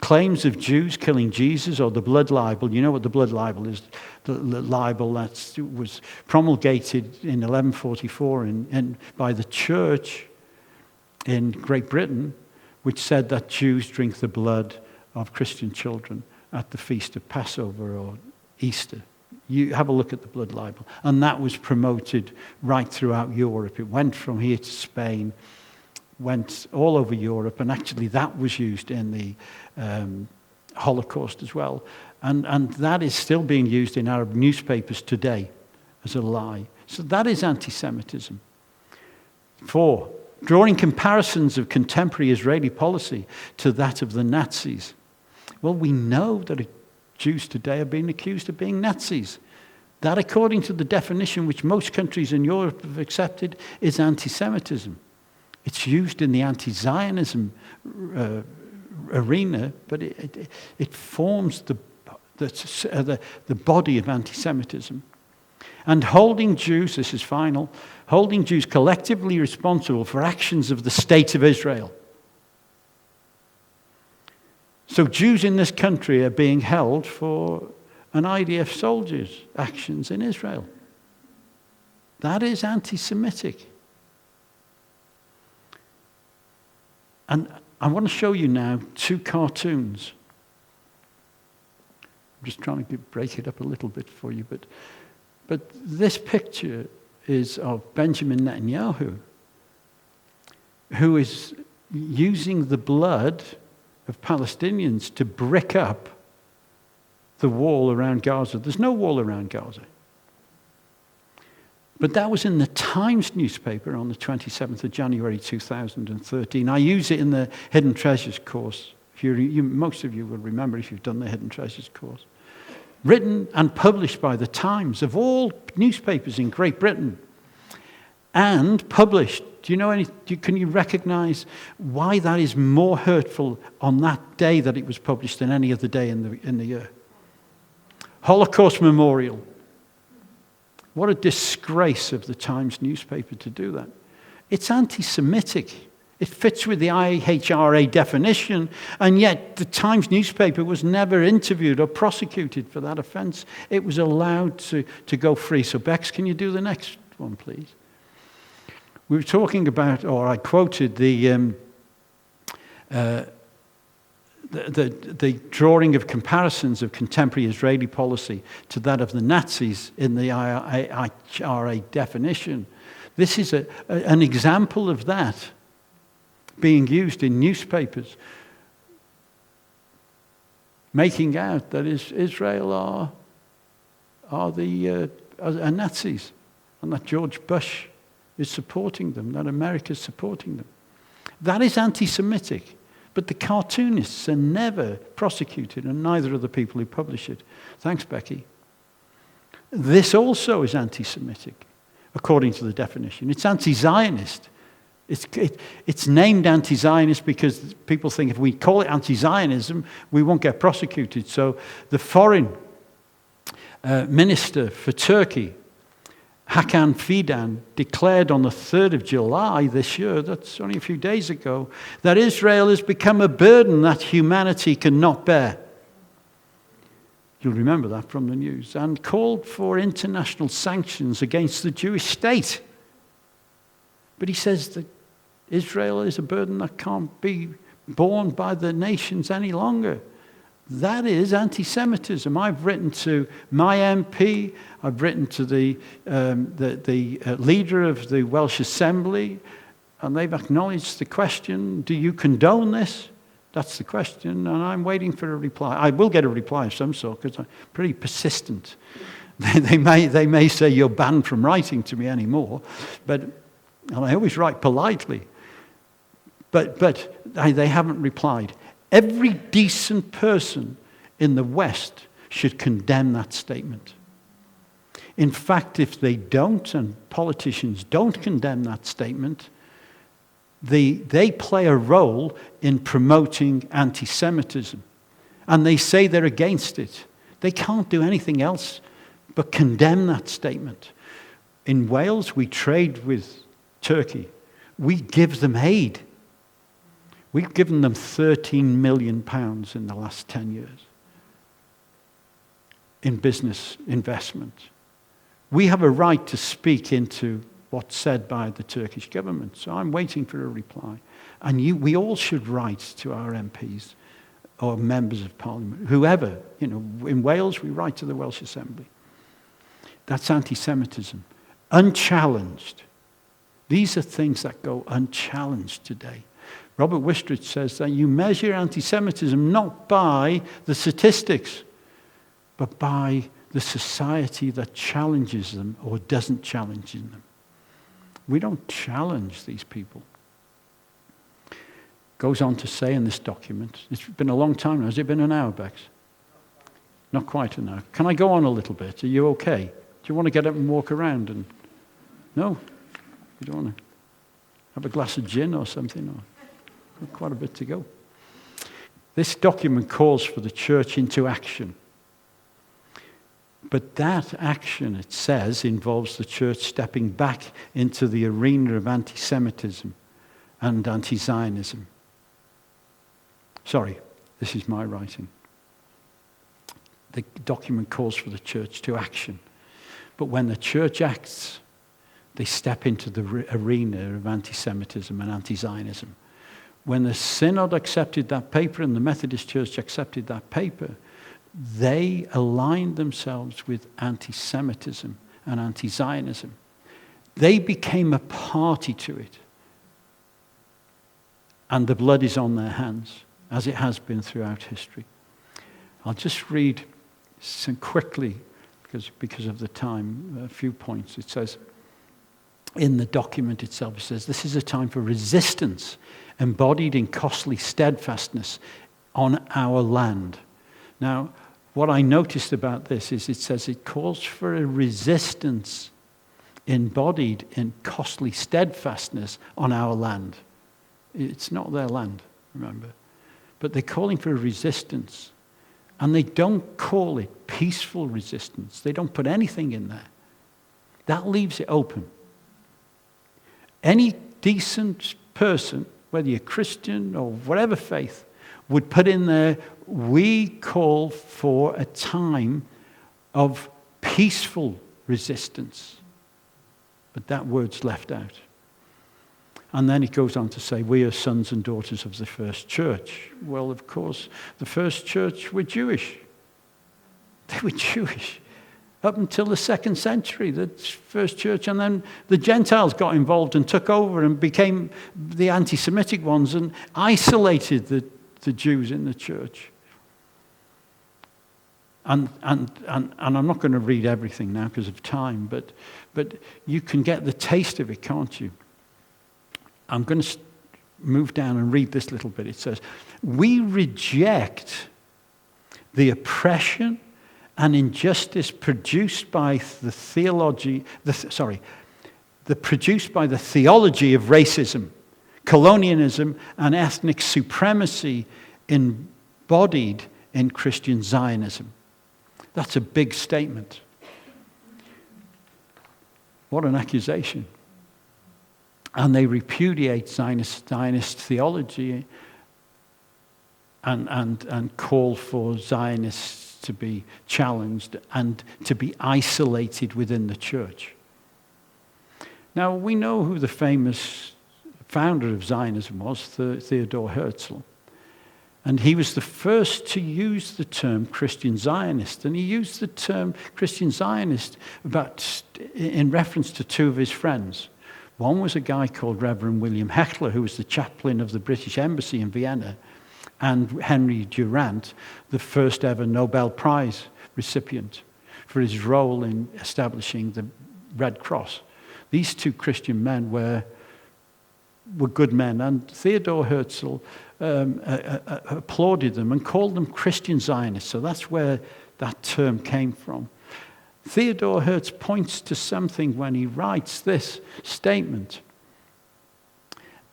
Claims of Jews killing Jesus, or the blood libel. You know what the blood libel is? The libel that was promulgated in 1144 by the church in Great Britain, which said that Jews drink the blood of Christian children at the feast of Passover or Easter. You have a look at the blood libel. And that was promoted right throughout Europe. It went from here to Spain, went all over Europe, and actually that was used in the Holocaust as well. And that is still being used in Arab newspapers today as a lie. So that is anti-Semitism. 4, drawing comparisons of contemporary Israeli policy to that of the Nazis. Well, we know that Jews today are being accused of being Nazis. That, according to the definition which most countries in Europe have accepted, is anti-Semitism. It's used in the anti-Zionism arena, but it forms the body of anti-Semitism. And holding Jews, this is final, holding Jews collectively responsible for actions of the state of Israel. So Jews in this country are being held for an IDF soldier's actions in Israel. That is anti-Semitic. And I want to show you now 2 cartoons. I'm just trying to break it up a little bit for you, but this picture is of Benjamin Netanyahu, who is using the blood of Palestinians to brick up the wall around Gaza. There's no wall around Gaza. But that was in the Times newspaper on the 27th of January 2013. I use it in the Hidden Treasures course. Most of you will remember if you've done the Hidden Treasures course. Written and published by the Times, of all newspapers in Great Britain. And published. Can you recognize why that is more hurtful on that day that it was published than any other day in the year? Holocaust Memorial. What a disgrace of the Times newspaper to do that. It's anti-Semitic. It fits with the IHRA definition, and yet the Times newspaper was never interviewed or prosecuted for that offense. It was allowed to go free. So Bex, can you do the next one, please? We were talking about, or I quoted the drawing of comparisons of contemporary Israeli policy to that of the Nazis in the IHRA definition. This is an example of that being used in newspapers, making out that Israel are Nazis, and that George Bush is supporting them, that America is supporting them. That is anti-Semitic. But the cartoonists are never prosecuted, and neither are the people who publish it. Thanks, Becky. This also is anti-Semitic, according to the definition. It's anti-Zionist. It's named anti-Zionist because people think if we call it anti-Zionism, we won't get prosecuted. So the foreign minister for Turkey, Hakan Fidan, declared on the 3rd of July this year, that's only a few days ago, that Israel has become a burden that humanity cannot bear. You'll remember that from the news. And called for international sanctions against the Jewish state. But he says that Israel is a burden that can't be borne by the nations any longer. That is anti-Semitism. I've written to my MP, I've written to the leader of the Welsh Assembly, and they've acknowledged the question, do you condone this? That's the question, and I'm waiting for a reply. I will get a reply of some sort, because I'm pretty persistent. They may say you're banned from writing to me anymore, and I always write politely. But they haven't replied. Every decent person in the West should condemn that statement. In fact, if they don't, and politicians don't condemn that statement, they play a role in promoting anti-Semitism. And they say they're against it. They can't do anything else but condemn that statement. In Wales, we trade with Turkey. We give them aid. We've given them £13 million in the last 10 years in business investment. We have a right to speak into what's said by the Turkish government. So I'm waiting for a reply. And we all should write to our MPs or members of parliament, whoever. In Wales, we write to the Welsh Assembly. That's anti-Semitism. Unchallenged. These are things that go unchallenged today. Robert Wistridge says that you measure anti-Semitism not by the statistics, but by the society that challenges them or doesn't challenge them. We don't challenge these people. Goes on to say in this document, it's been a long time now. Has it been an hour, Bex? Not quite an hour. Can I go on a little bit? Are you okay? Do you want to get up and walk around? No? You don't want to have a glass of gin or something? Or quite a bit to go. This document calls for the church into action. But that action, it says, involves the church stepping back into the arena of anti-Semitism and anti-Zionism. Sorry, this is my writing. The document calls for the church to action. But when the church acts, they step into the arena of anti-Semitism and anti-Zionism. When the Synod accepted that paper and the Methodist Church accepted that paper, they aligned themselves with anti-Semitism and anti-Zionism. They became a party to it. And the blood is on their hands, as it has been throughout history. I'll just read some quickly, because of the time, a few points. It says, in the document itself, it says, this is a time for resistance embodied in costly steadfastness on our land. Now, what I noticed about this is it says it calls for a resistance embodied in costly steadfastness on our land. It's not their land, remember. But they're calling for a resistance. And they don't call it peaceful resistance. They don't put anything in there. That leaves it open. Any decent person, whether you're Christian or whatever faith, would put in there, we call for a time of peaceful resistance. But that word's left out. And then it goes on to say, we are sons and daughters of the first church. Well, of course, the first church were Jewish. They were Jewish. Up until the 2nd century, the first church, and then the Gentiles got involved and took over and became the anti-Semitic ones and isolated the Jews in the church. And I'm not going to read everything now because of time, but you can get the taste of it, can't you? I'm going to move down and read this little bit. It says, we reject the oppression and injustice produced by the theology of racism, colonialism, and ethnic supremacy embodied in Christian Zionism. That's a big statement. What an accusation. And they repudiate Zionist theology and call for Zionists to be challenged and to be isolated within the church. Now, we know who the famous founder of Zionism was, Theodor Herzl. And he was the first to use the term Christian Zionist. And he used the term Christian Zionist in reference to two of his friends. One was a guy called Reverend William Heckler, who was the chaplain of the British Embassy in Vienna, and Henry Durant, the first ever Nobel Prize recipient for his role in establishing the Red Cross. These two Christian men were good men, and Theodor Herzl applauded them and called them Christian Zionists. So that's where that term came from. Theodor Herzl points to something when he writes this statement.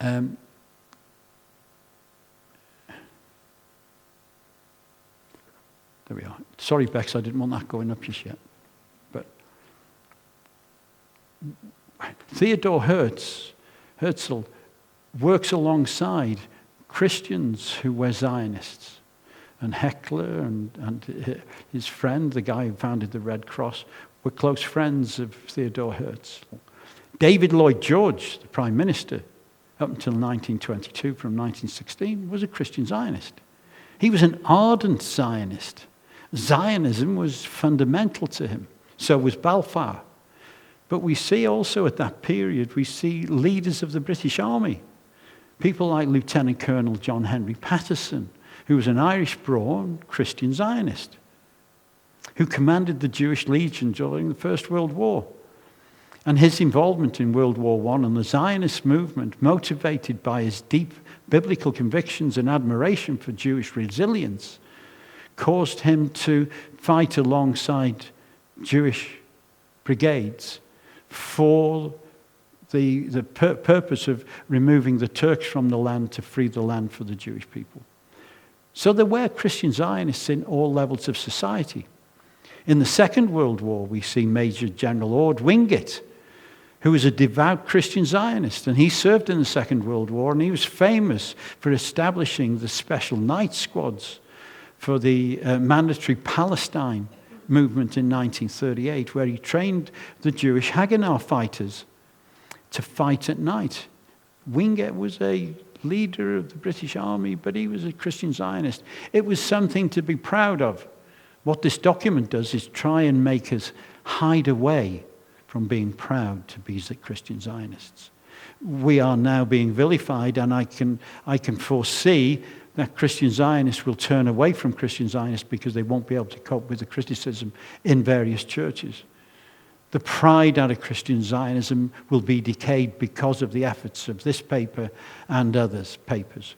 There we are. Sorry, Bex, I didn't want that going up just yet. But Theodor Herzl works alongside Christians who were Zionists. And Heckler and his friend, the guy who founded the Red Cross, were close friends of Theodor Herzl. David Lloyd George, the Prime Minister, up until 1922, from 1916, was a Christian Zionist. He was an ardent Zionist. Zionism was fundamental to him. So was Balfour. But we see also at that period, we see leaders of the British Army. People like Lieutenant Colonel John Henry Patterson, who was an Irish-born Christian Zionist, who commanded the Jewish Legion during the First World War. And his involvement in World War I and the Zionist movement, motivated by his deep biblical convictions and admiration for Jewish resilience, caused him to fight alongside Jewish brigades for the purpose of removing the Turks from the land to free the land for the Jewish people. So there were Christian Zionists in all levels of society. In the Second World War, we see Major General Ord Wingate, who was a devout Christian Zionist, and he served in the Second World War, and he was famous for establishing the special night squads for the mandatory Palestine movement in 1938, where he trained the Jewish Haganah fighters to fight at night. Wingate was a leader of the British Army, but he was a Christian Zionist. It was something to be proud of. What this document does is try and make us hide away from being proud to be Christian Zionists. We are now being vilified, and I can foresee that Christian Zionists will turn away from Christian Zionists because they won't be able to cope with the criticism in various churches. The pride out of Christian Zionism will be decayed because of the efforts of this paper and others' papers.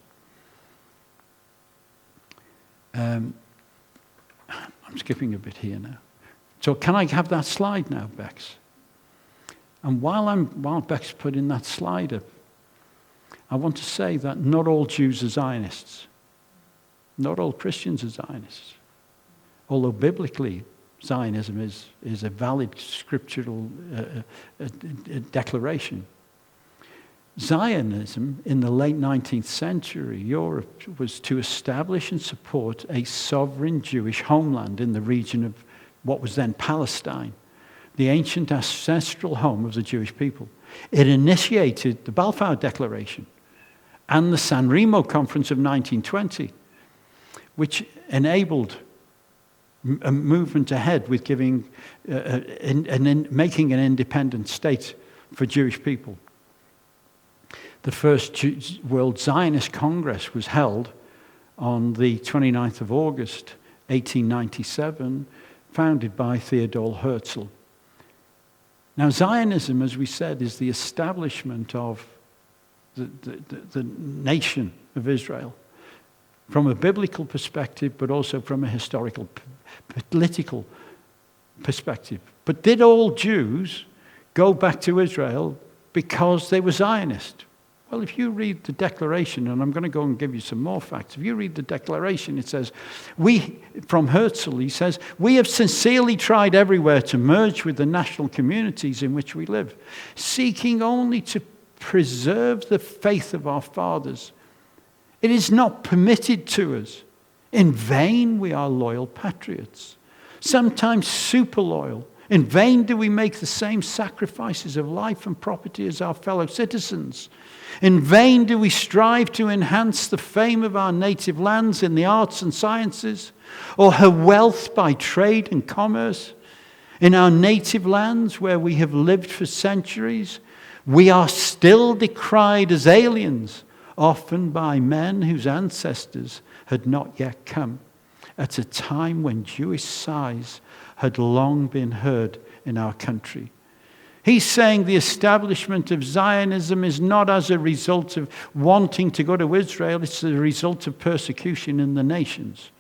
I'm skipping a bit here now. So can I have that slide now, Bex? And while Bex putting that slide up, I want to say that not all Jews are Zionists. Not all Christians are Zionists. Although biblically, Zionism is a valid scriptural declaration. Zionism in the late 19th century Europe was to establish and support a sovereign Jewish homeland in the region of what was then Palestine, the ancient ancestral home of the Jewish people. It initiated the Balfour Declaration and the San Remo Conference of 1920, which enabled a movement ahead with giving making an independent state for Jewish people. The first World Zionist Congress was held on the 29th of August 1897, founded by Theodor Herzl. Now, Zionism, as we said, is the establishment of the nation of Israel from a biblical perspective, but also from a historical, political perspective. But did all Jews go back to Israel because they were Zionist? Well, if you read the Declaration, and I'm going to go and give you some more facts. If you read the Declaration, it says, from Herzl, he says, we have sincerely tried everywhere to merge with the national communities in which we live, seeking only to preserve the faith of our fathers. It is not permitted to us. In vain we are loyal patriots, sometimes super loyal. In vain do we make the same sacrifices of life and property as our fellow citizens. In vain do we strive to enhance the fame of our native lands in the arts and sciences, or her wealth by trade and commerce. In our native lands where we have lived for centuries, we are still decried as aliens, often by men whose ancestors had not yet come, at a time when Jewish sighs had long been heard in our country. He's saying the establishment of Zionism is not as a result of wanting to go to Israel, it's a result of persecution in the nations.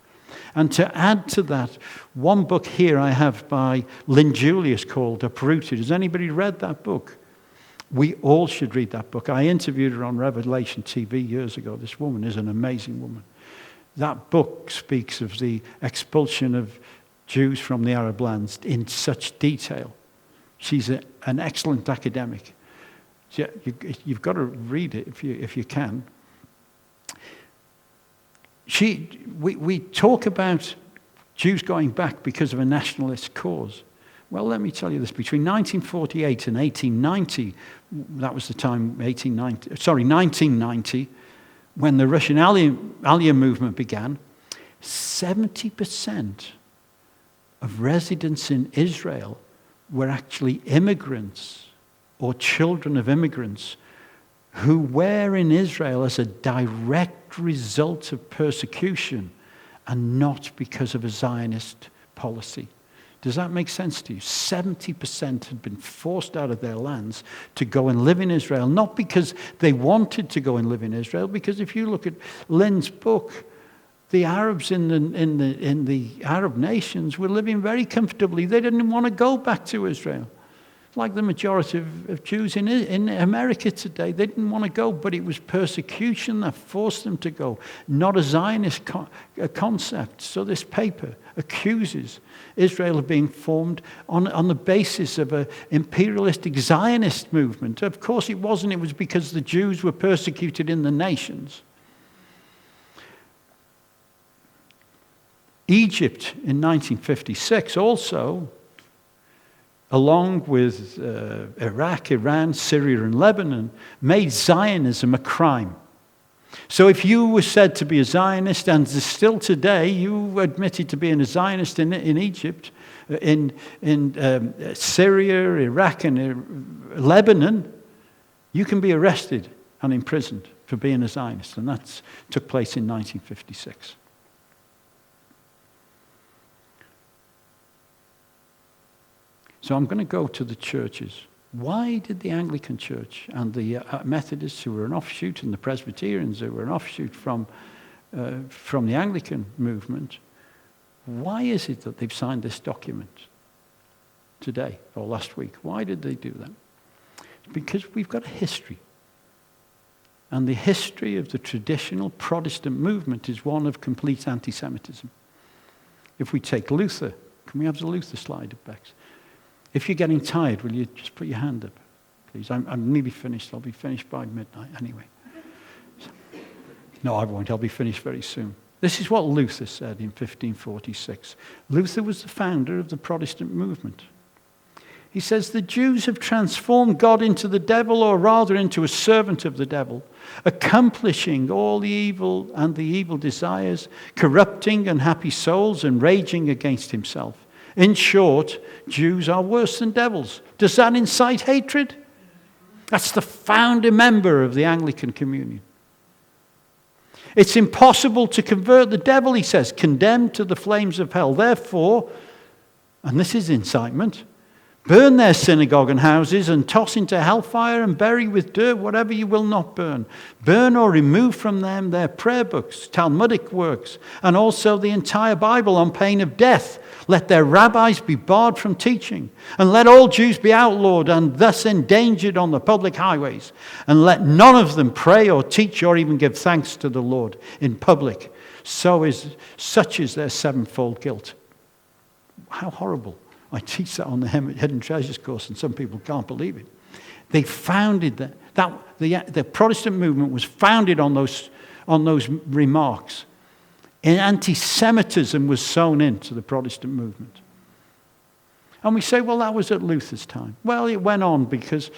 And to add to that, one book here I have by Lynn Julius called Uprooted. Has anybody read that book? We all should read that book. I interviewed her on Revelation TV years ago. This woman is an amazing woman. That book speaks of the expulsion of Jews from the Arab lands in such detail. She's an excellent academic. You've got to read it if you can. We talk about Jews going back because of a nationalist cause. Well, let me tell you this. Between 1948 and 1890, that was the time, 1990, when the Russian Aliyah movement began, 70% of residents in Israel were actually immigrants or children of immigrants who were in Israel as a direct result of persecution and not because of a Zionist policy. Does that make sense to you? 70% had been forced out of their lands to go and live in Israel, not because they wanted to go and live in Israel, because if you look at Lynn's book, the Arabs in the Arab nations were living very comfortably. They didn't want to go back to Israel. Like the majority of Jews in America today, they didn't want to go, but it was persecution that forced them to go, not a Zionist concept. So this paper accuses Israel of being formed on the basis of an imperialistic Zionist movement. Of course it wasn't. It was because the Jews were persecuted in the nations. Egypt in 1956 also, along with Iraq, Iran, Syria, and Lebanon, made Zionism a crime. So if you were said to be a Zionist, and still today you admitted to being a Zionist in Egypt, in Syria, Iraq, and Lebanon, you can be arrested and imprisoned for being a Zionist. And that took place in 1956. So I'm going to go to the churches. Why did the Anglican Church and the Methodists, who were an offshoot, and the Presbyterians, who were an offshoot from the Anglican movement, why is it that they've signed this document today or last week? Why did they do that? Because we've got a history. And the history of the traditional Protestant movement is one of complete anti-Semitism. If we take Luther, can we have the Luther slide up, Bex? If you're getting tired, will you just put your hand up, please? I'm nearly finished. I'll be finished by midnight anyway. No, I won't. I'll be finished very soon. This is what Luther said in 1546. Luther was the founder of the Protestant movement. He says, the Jews have transformed God into the devil, or rather into a servant of the devil, accomplishing all the evil and the evil desires, corrupting unhappy souls and raging against himself. In short, Jews are worse than devils. Does that incite hatred? That's the founder member of the Anglican Communion. It's impossible to convert the devil, he says, condemned to the flames of hell. Therefore, and this is incitement, burn their synagogue and houses and toss into hellfire and bury with dirt whatever you will not burn. Burn or remove from them their prayer books, Talmudic works, and also the entire Bible on pain of death. Let their rabbis be barred from teaching, and let all Jews be outlawed and thus endangered on the public highways. And let none of them pray or teach or even give thanks to the Lord in public. Such is their sevenfold guilt. How horrible. I teach that on the Hidden Treasures course, and some people can't believe it. They founded the Protestant movement was founded on those remarks. And anti-Semitism was sown into the Protestant movement. And we say, well, that was at Luther's time. Well, it went on because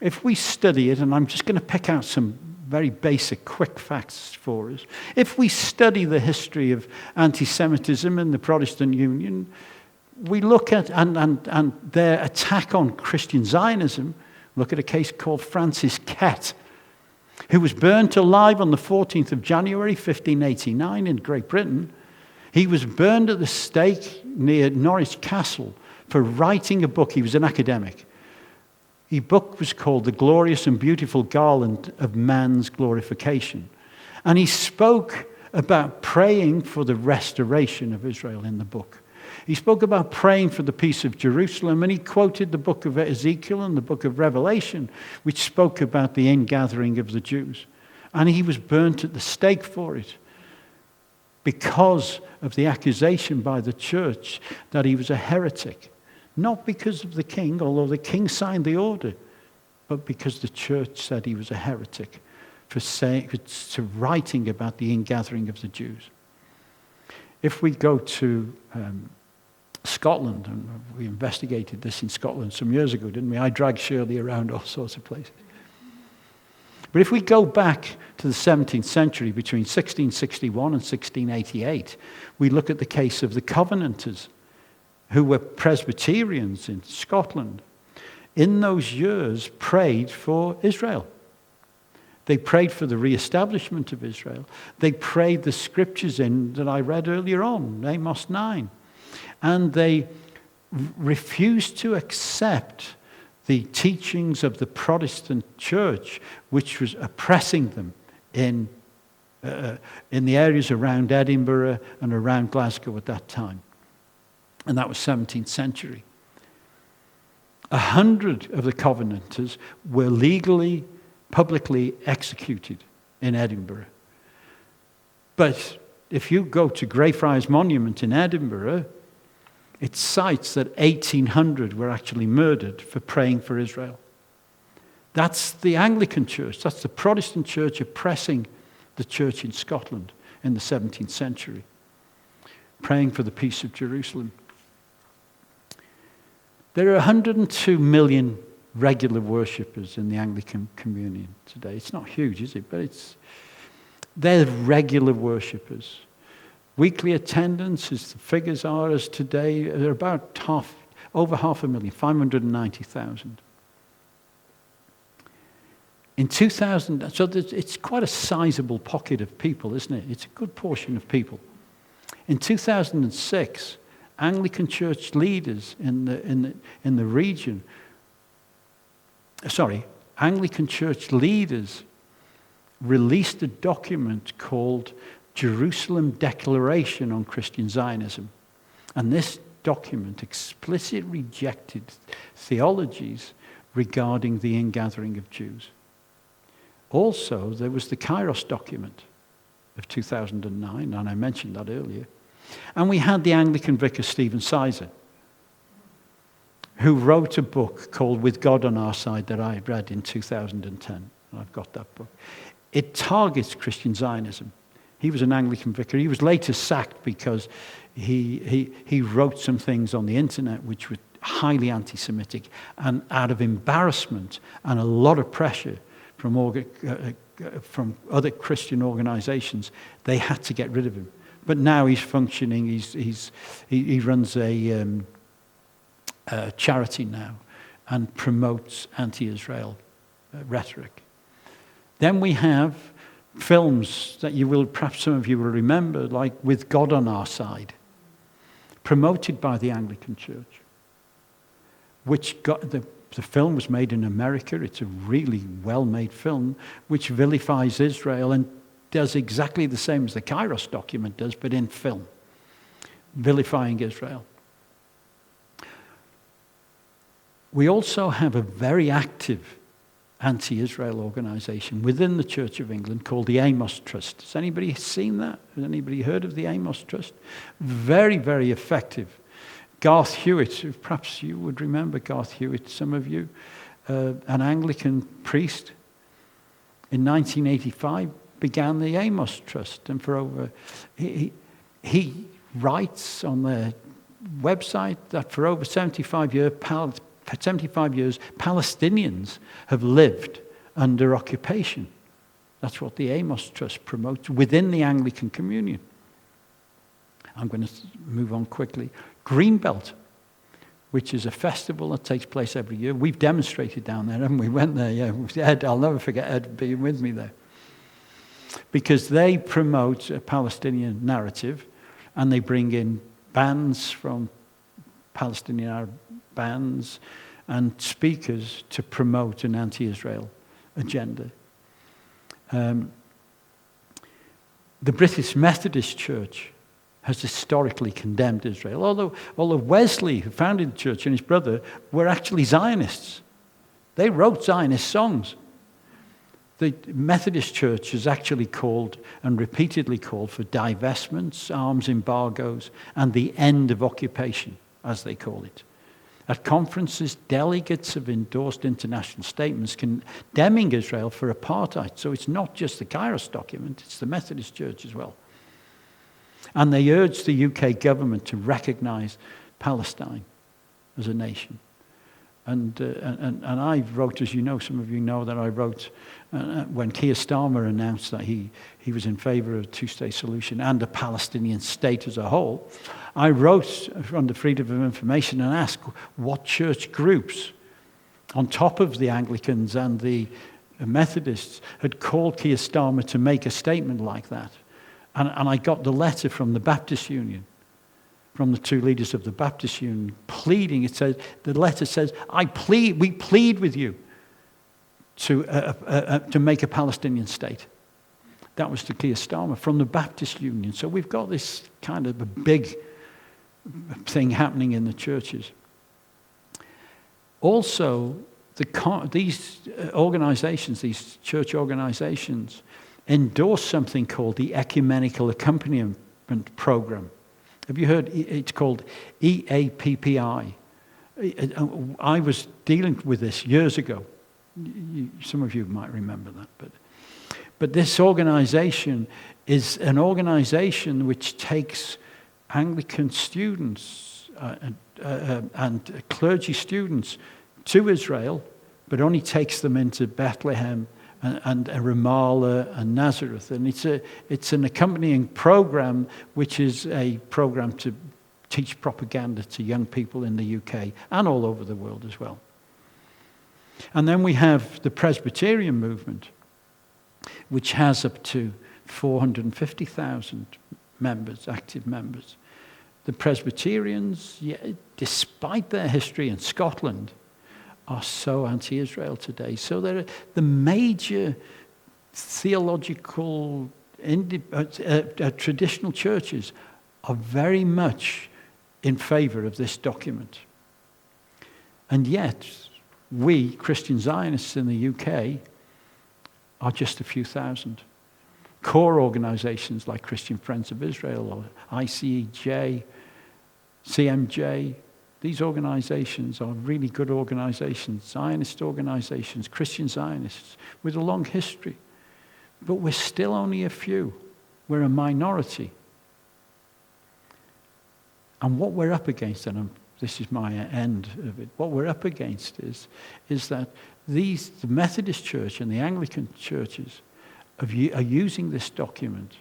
if we study it, and I'm just going to pick out some very basic, quick facts for us. If we study the history of anti-Semitism in the Protestant Union, we look at and their attack on Christian Zionism. Look at a case called Francis Kett, who was burnt alive on the 14th of January 1589 in Great Britain. He was burned at the stake near Norwich Castle for writing a book. He was an academic. His book was called The Glorious and Beautiful Garland of Man's Glorification. And he spoke about praying for the restoration of Israel in the book. He spoke about praying for the peace of Jerusalem, and he quoted the book of Ezekiel and the book of Revelation, which spoke about the ingathering of the Jews. And he was burnt at the stake for it because of the accusation by the church that he was a heretic. Not because of the king, although the king signed the order, but because the church said he was a heretic for writing about the ingathering of the Jews. If we go to Scotland, and we investigated this in Scotland some years ago, didn't we? I dragged Shirley around all sorts of places. But if we go back to the 17th century, between 1661 and 1688, we look at the case of the Covenanters, who were Presbyterians in Scotland. In those years, prayed for Israel. They prayed for the re-establishment of Israel. They prayed the scriptures in that I read earlier on, Amos 9. And they refused to accept the teachings of the Protestant church, which was oppressing them in the areas around Edinburgh and around Glasgow at that time. And that was 17th century. 100 of the Covenanters were legally, publicly executed in Edinburgh. But if you go to Greyfriars Monument in Edinburgh, it cites that 1,800 were actually murdered for praying for Israel. That's the Anglican Church. That's the Protestant church oppressing the church in Scotland in the 17th century, praying for the peace of Jerusalem. There are 102 million regular worshippers in the Anglican communion today. It's not huge, is it? But they're regular worshippers. Weekly attendance, as the figures are as today, are about over 500,000, 590,000. In 2000, so it's quite a sizable pocket of people, isn't it? It's a good portion of people. In 2006, Anglican church leaders in the region, Anglican church leaders released a document called Jerusalem Declaration on Christian Zionism. And this document explicitly rejected theologies regarding the ingathering of Jews. Also, there was the Kairos document of 2009, and I mentioned that earlier. And we had the Anglican vicar Stephen Sizer, who wrote a book called With God on Our Side that I read in 2010. I've got that book. It targets Christian Zionism. He was an Anglican vicar. He was later sacked because he wrote some things on the internet which were highly anti-Semitic, and out of embarrassment and a lot of pressure from other Christian organizations, they had to get rid of him. But now he's functioning. He runs a charity now and promotes anti-Israel rhetoric. Then we have films that perhaps some of you will remember, like With God on Our Side, promoted by the Anglican Church, which the film was made in America. It's a really well-made film, which vilifies Israel and does exactly the same as the Kairos document does, but in film, vilifying Israel. We also have a very active anti-Israel organization within the Church of England called the Amos Trust. Has anybody seen that? Has anybody heard of the Amos Trust? Very, very effective. Garth Hewitt, perhaps you would remember Garth Hewitt, some of you, an Anglican priest, in 1985 began the Amos Trust, and he writes on their website that for over 75 years, Palestinians have lived under occupation. That's what the Amos Trust promotes within the Anglican Communion. I'm going to move on quickly. Greenbelt, which is a festival that takes place every year. We've demonstrated down there, haven't we? Went there, yeah. Ed, I'll never forget Ed being with me there. Because they promote a Palestinian narrative, and they bring in bands from Palestinian Arab bands and speakers to promote an anti-Israel agenda. The British Methodist Church has historically condemned Israel, although Wesley, who founded the church, and his brother were actually Zionists. They wrote Zionist songs. The Methodist Church has actually called and repeatedly called for divestments, arms embargoes, and the end of occupation, as they call it. At conferences, delegates have endorsed international statements condemning Israel for apartheid. So it's not just the Kairos document, it's the Methodist Church as well. And they urged the UK government to recognize Palestine as a nation. And I wrote, as you know, some of you know that I wrote, when Keir Starmer announced that he was in favor of a two-state solution and a Palestinian state as a whole, I wrote on the Freedom of Information and asked what church groups, on top of the Anglicans and the Methodists, had called Keir Starmer to make a statement like that. And I got the letter from the Baptist Union, from the two leaders of the Baptist Union, pleading. The letter says, we plead with you to make a Palestinian state. That was to Keir Starmer from the Baptist Union. So we've got this kind of a big thing happening in the churches. Also, these organizations, these church organizations, endorse something called the Ecumenical Accompaniment Program. Have you heard? It's called EAPPI. I was dealing with this years ago. Some of you might remember that. But this organization is an organization which takes Anglican students and clergy students to Israel, but only takes them into Bethlehem and Ramallah and Nazareth. And it's an accompanying program, which is a program to teach propaganda to young people in the UK and all over the world as well. And then we have the Presbyterian movement, which has up to 450,000 members, active members. The Presbyterians, despite their history in Scotland, are so anti-Israel today. So the major theological traditional churches are very much in favor of this document. And yet, we, Christian Zionists in the UK, are just a few thousand. Core organizations like Christian Friends of Israel or ICEJ, CMJ, these organizations are really good organizations, Zionist organizations, Christian Zionists, with a long history. But we're still only a few. We're a minority. And what we're up against, and this is my end of it, what we're up against is that the Methodist Church and the Anglican churches are using this document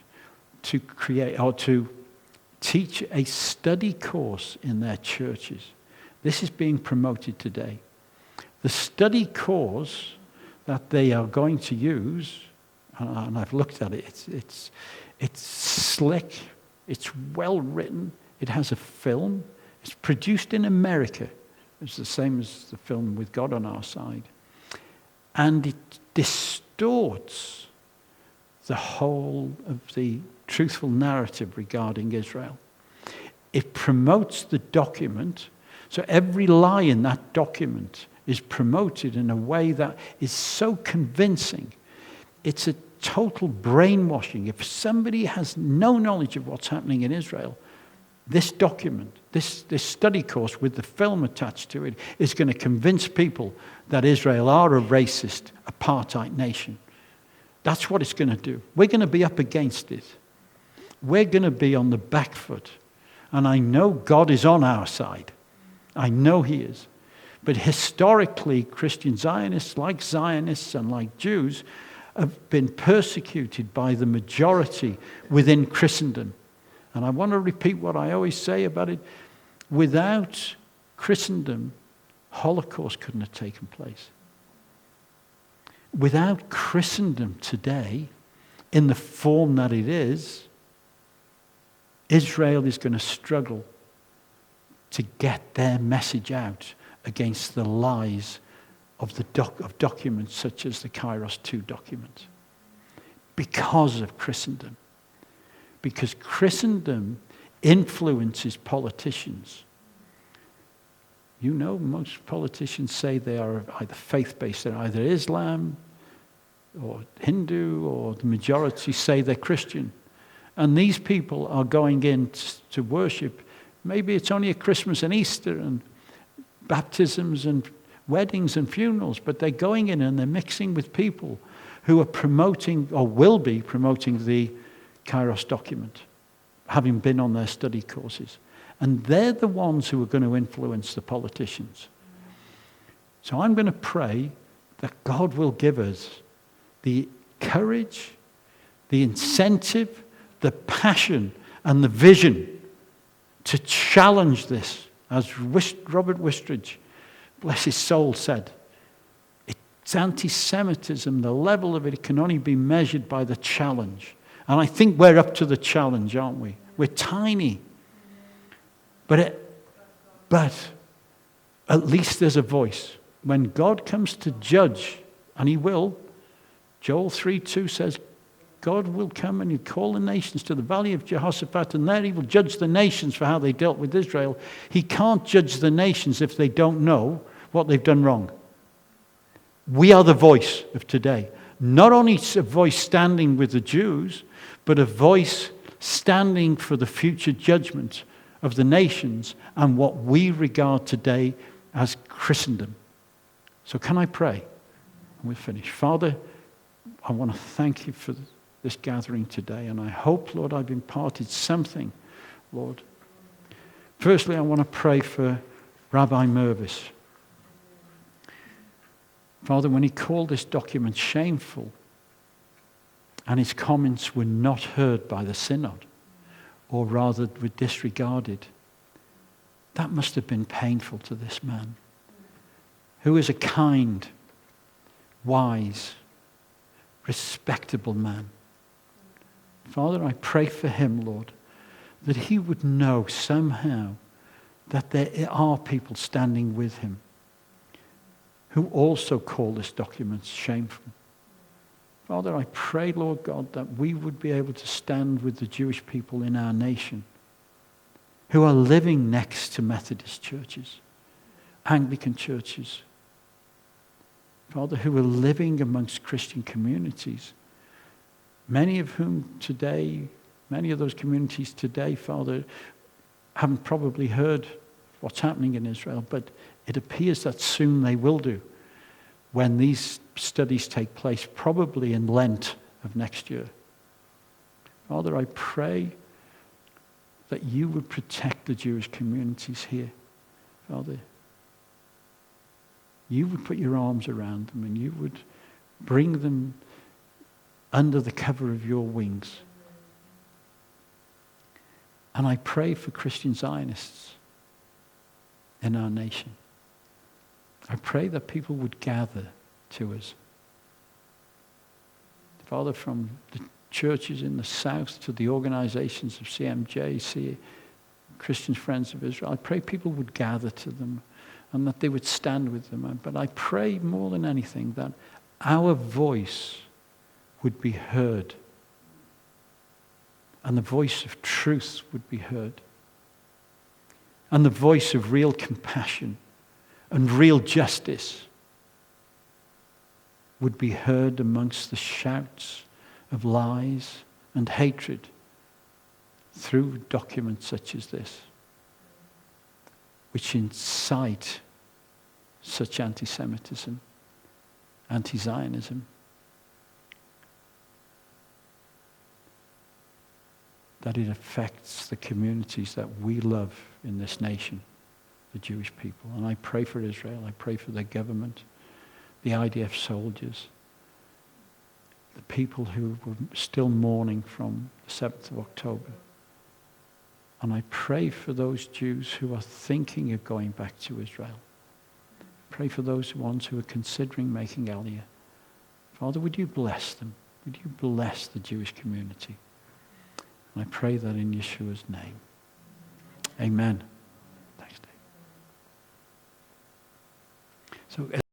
to create or to teach a study course in their churches. This is being promoted today. The study course that they are going to use, and I've looked at it. It's slick. It's well written. It has a film. It's produced in America. It's the same as the film With God on Our Side. And it distorts the whole of the truthful narrative regarding Israel. It promotes the document. So every lie in that document is promoted in a way that is so convincing. It's a total brainwashing. If somebody has no knowledge of what's happening in Israel, this document, this study course with the film attached to it, is going to convince people that Israel are a racist, apartheid nation. That's what it's going to do. We're going to be up against it. We're going to be on the back foot. And I know God is on our side. I know he is. But historically, Christian Zionists and like Jews have been persecuted by the majority within Christendom. And I want to repeat what I always say about it. Without Christendom, Holocaust couldn't have taken place. Without Christendom today, in the form that it is, Israel is going to struggle to get their message out against the lies of documents such as the Kairos II document. Because of Christendom. Because Christendom influences politicians. You know, most politicians say they are either faith-based, they're either Islam or Hindu, or the majority say they're Christian. And these people are going in to worship. Maybe it's only at Christmas and Easter and baptisms and weddings and funerals, but they're going in and they're mixing with people who are promoting, or will be promoting, the Kairos document, having been on their study courses. And they're the ones who are going to influence the politicians. So I'm going to pray that God will give us the courage, the incentive, the passion, and the vision to challenge this. As Robert Wistridge, bless his soul, said, it's anti-Semitism. The level of it can only be measured by the challenge. And I think we're up to the challenge, aren't we? We're tiny. But at least there's a voice. When God comes to judge, and he will, Joel 3:2 says, God will come and he'll call the nations to the valley of Jehoshaphat, and there he will judge the nations for how they dealt with Israel. He can't judge the nations if they don't know what they've done wrong. We are the voice of today. Not only a voice standing with the Jews, but a voice standing for the future judgment of the nations and what we regard today as Christendom. So can I pray? And we'll finish. Father, I want to thank you for this gathering today, and I hope, Lord, I've imparted something, Lord. Firstly, I want to pray for Rabbi Mervis. Father, when he called this document shameful, and his comments were not heard by the synod, or rather were disregarded, that must have been painful to this man, who is a kind, wise, respectable man. Father, I pray for him, Lord, that he would know somehow that there are people standing with him who also call this document shameful. Father, I pray, Lord God, that we would be able to stand with the Jewish people in our nation who are living next to Methodist churches, Anglican churches, Father, who are living amongst Christian communities, many of whom today, many of those communities today, Father, haven't probably heard what's happening in Israel, but it appears that soon they will do when these studies take place, probably in Lent of next year. Father, I pray that you would protect the Jewish communities here, Father. You would put your arms around them and you would bring them under the cover of your wings. And I pray for Christian Zionists in our nation. I pray that people would gather to us. Father, from the churches in the south to the organizations of CMJ, Christian Friends of Israel. I pray people would gather to them and that they would stand with them. But I pray more than anything that our voice would be heard and the voice of truth would be heard and the voice of real compassion and real justice would be heard amongst the shouts of lies and hatred through documents such as this, which incite such anti-Semitism, anti-Zionism, that it affects the communities that we love in this nation, the Jewish people. And I pray for Israel, I pray for their government, the IDF soldiers, the people who were still mourning from the 7th of October. And I pray for those Jews who are thinking of going back to Israel. Pray for those ones who are considering making Aliyah. Father, would you bless them? Would you bless the Jewish community? And I pray that in Yeshua's name. Amen. Thanks, Dave. So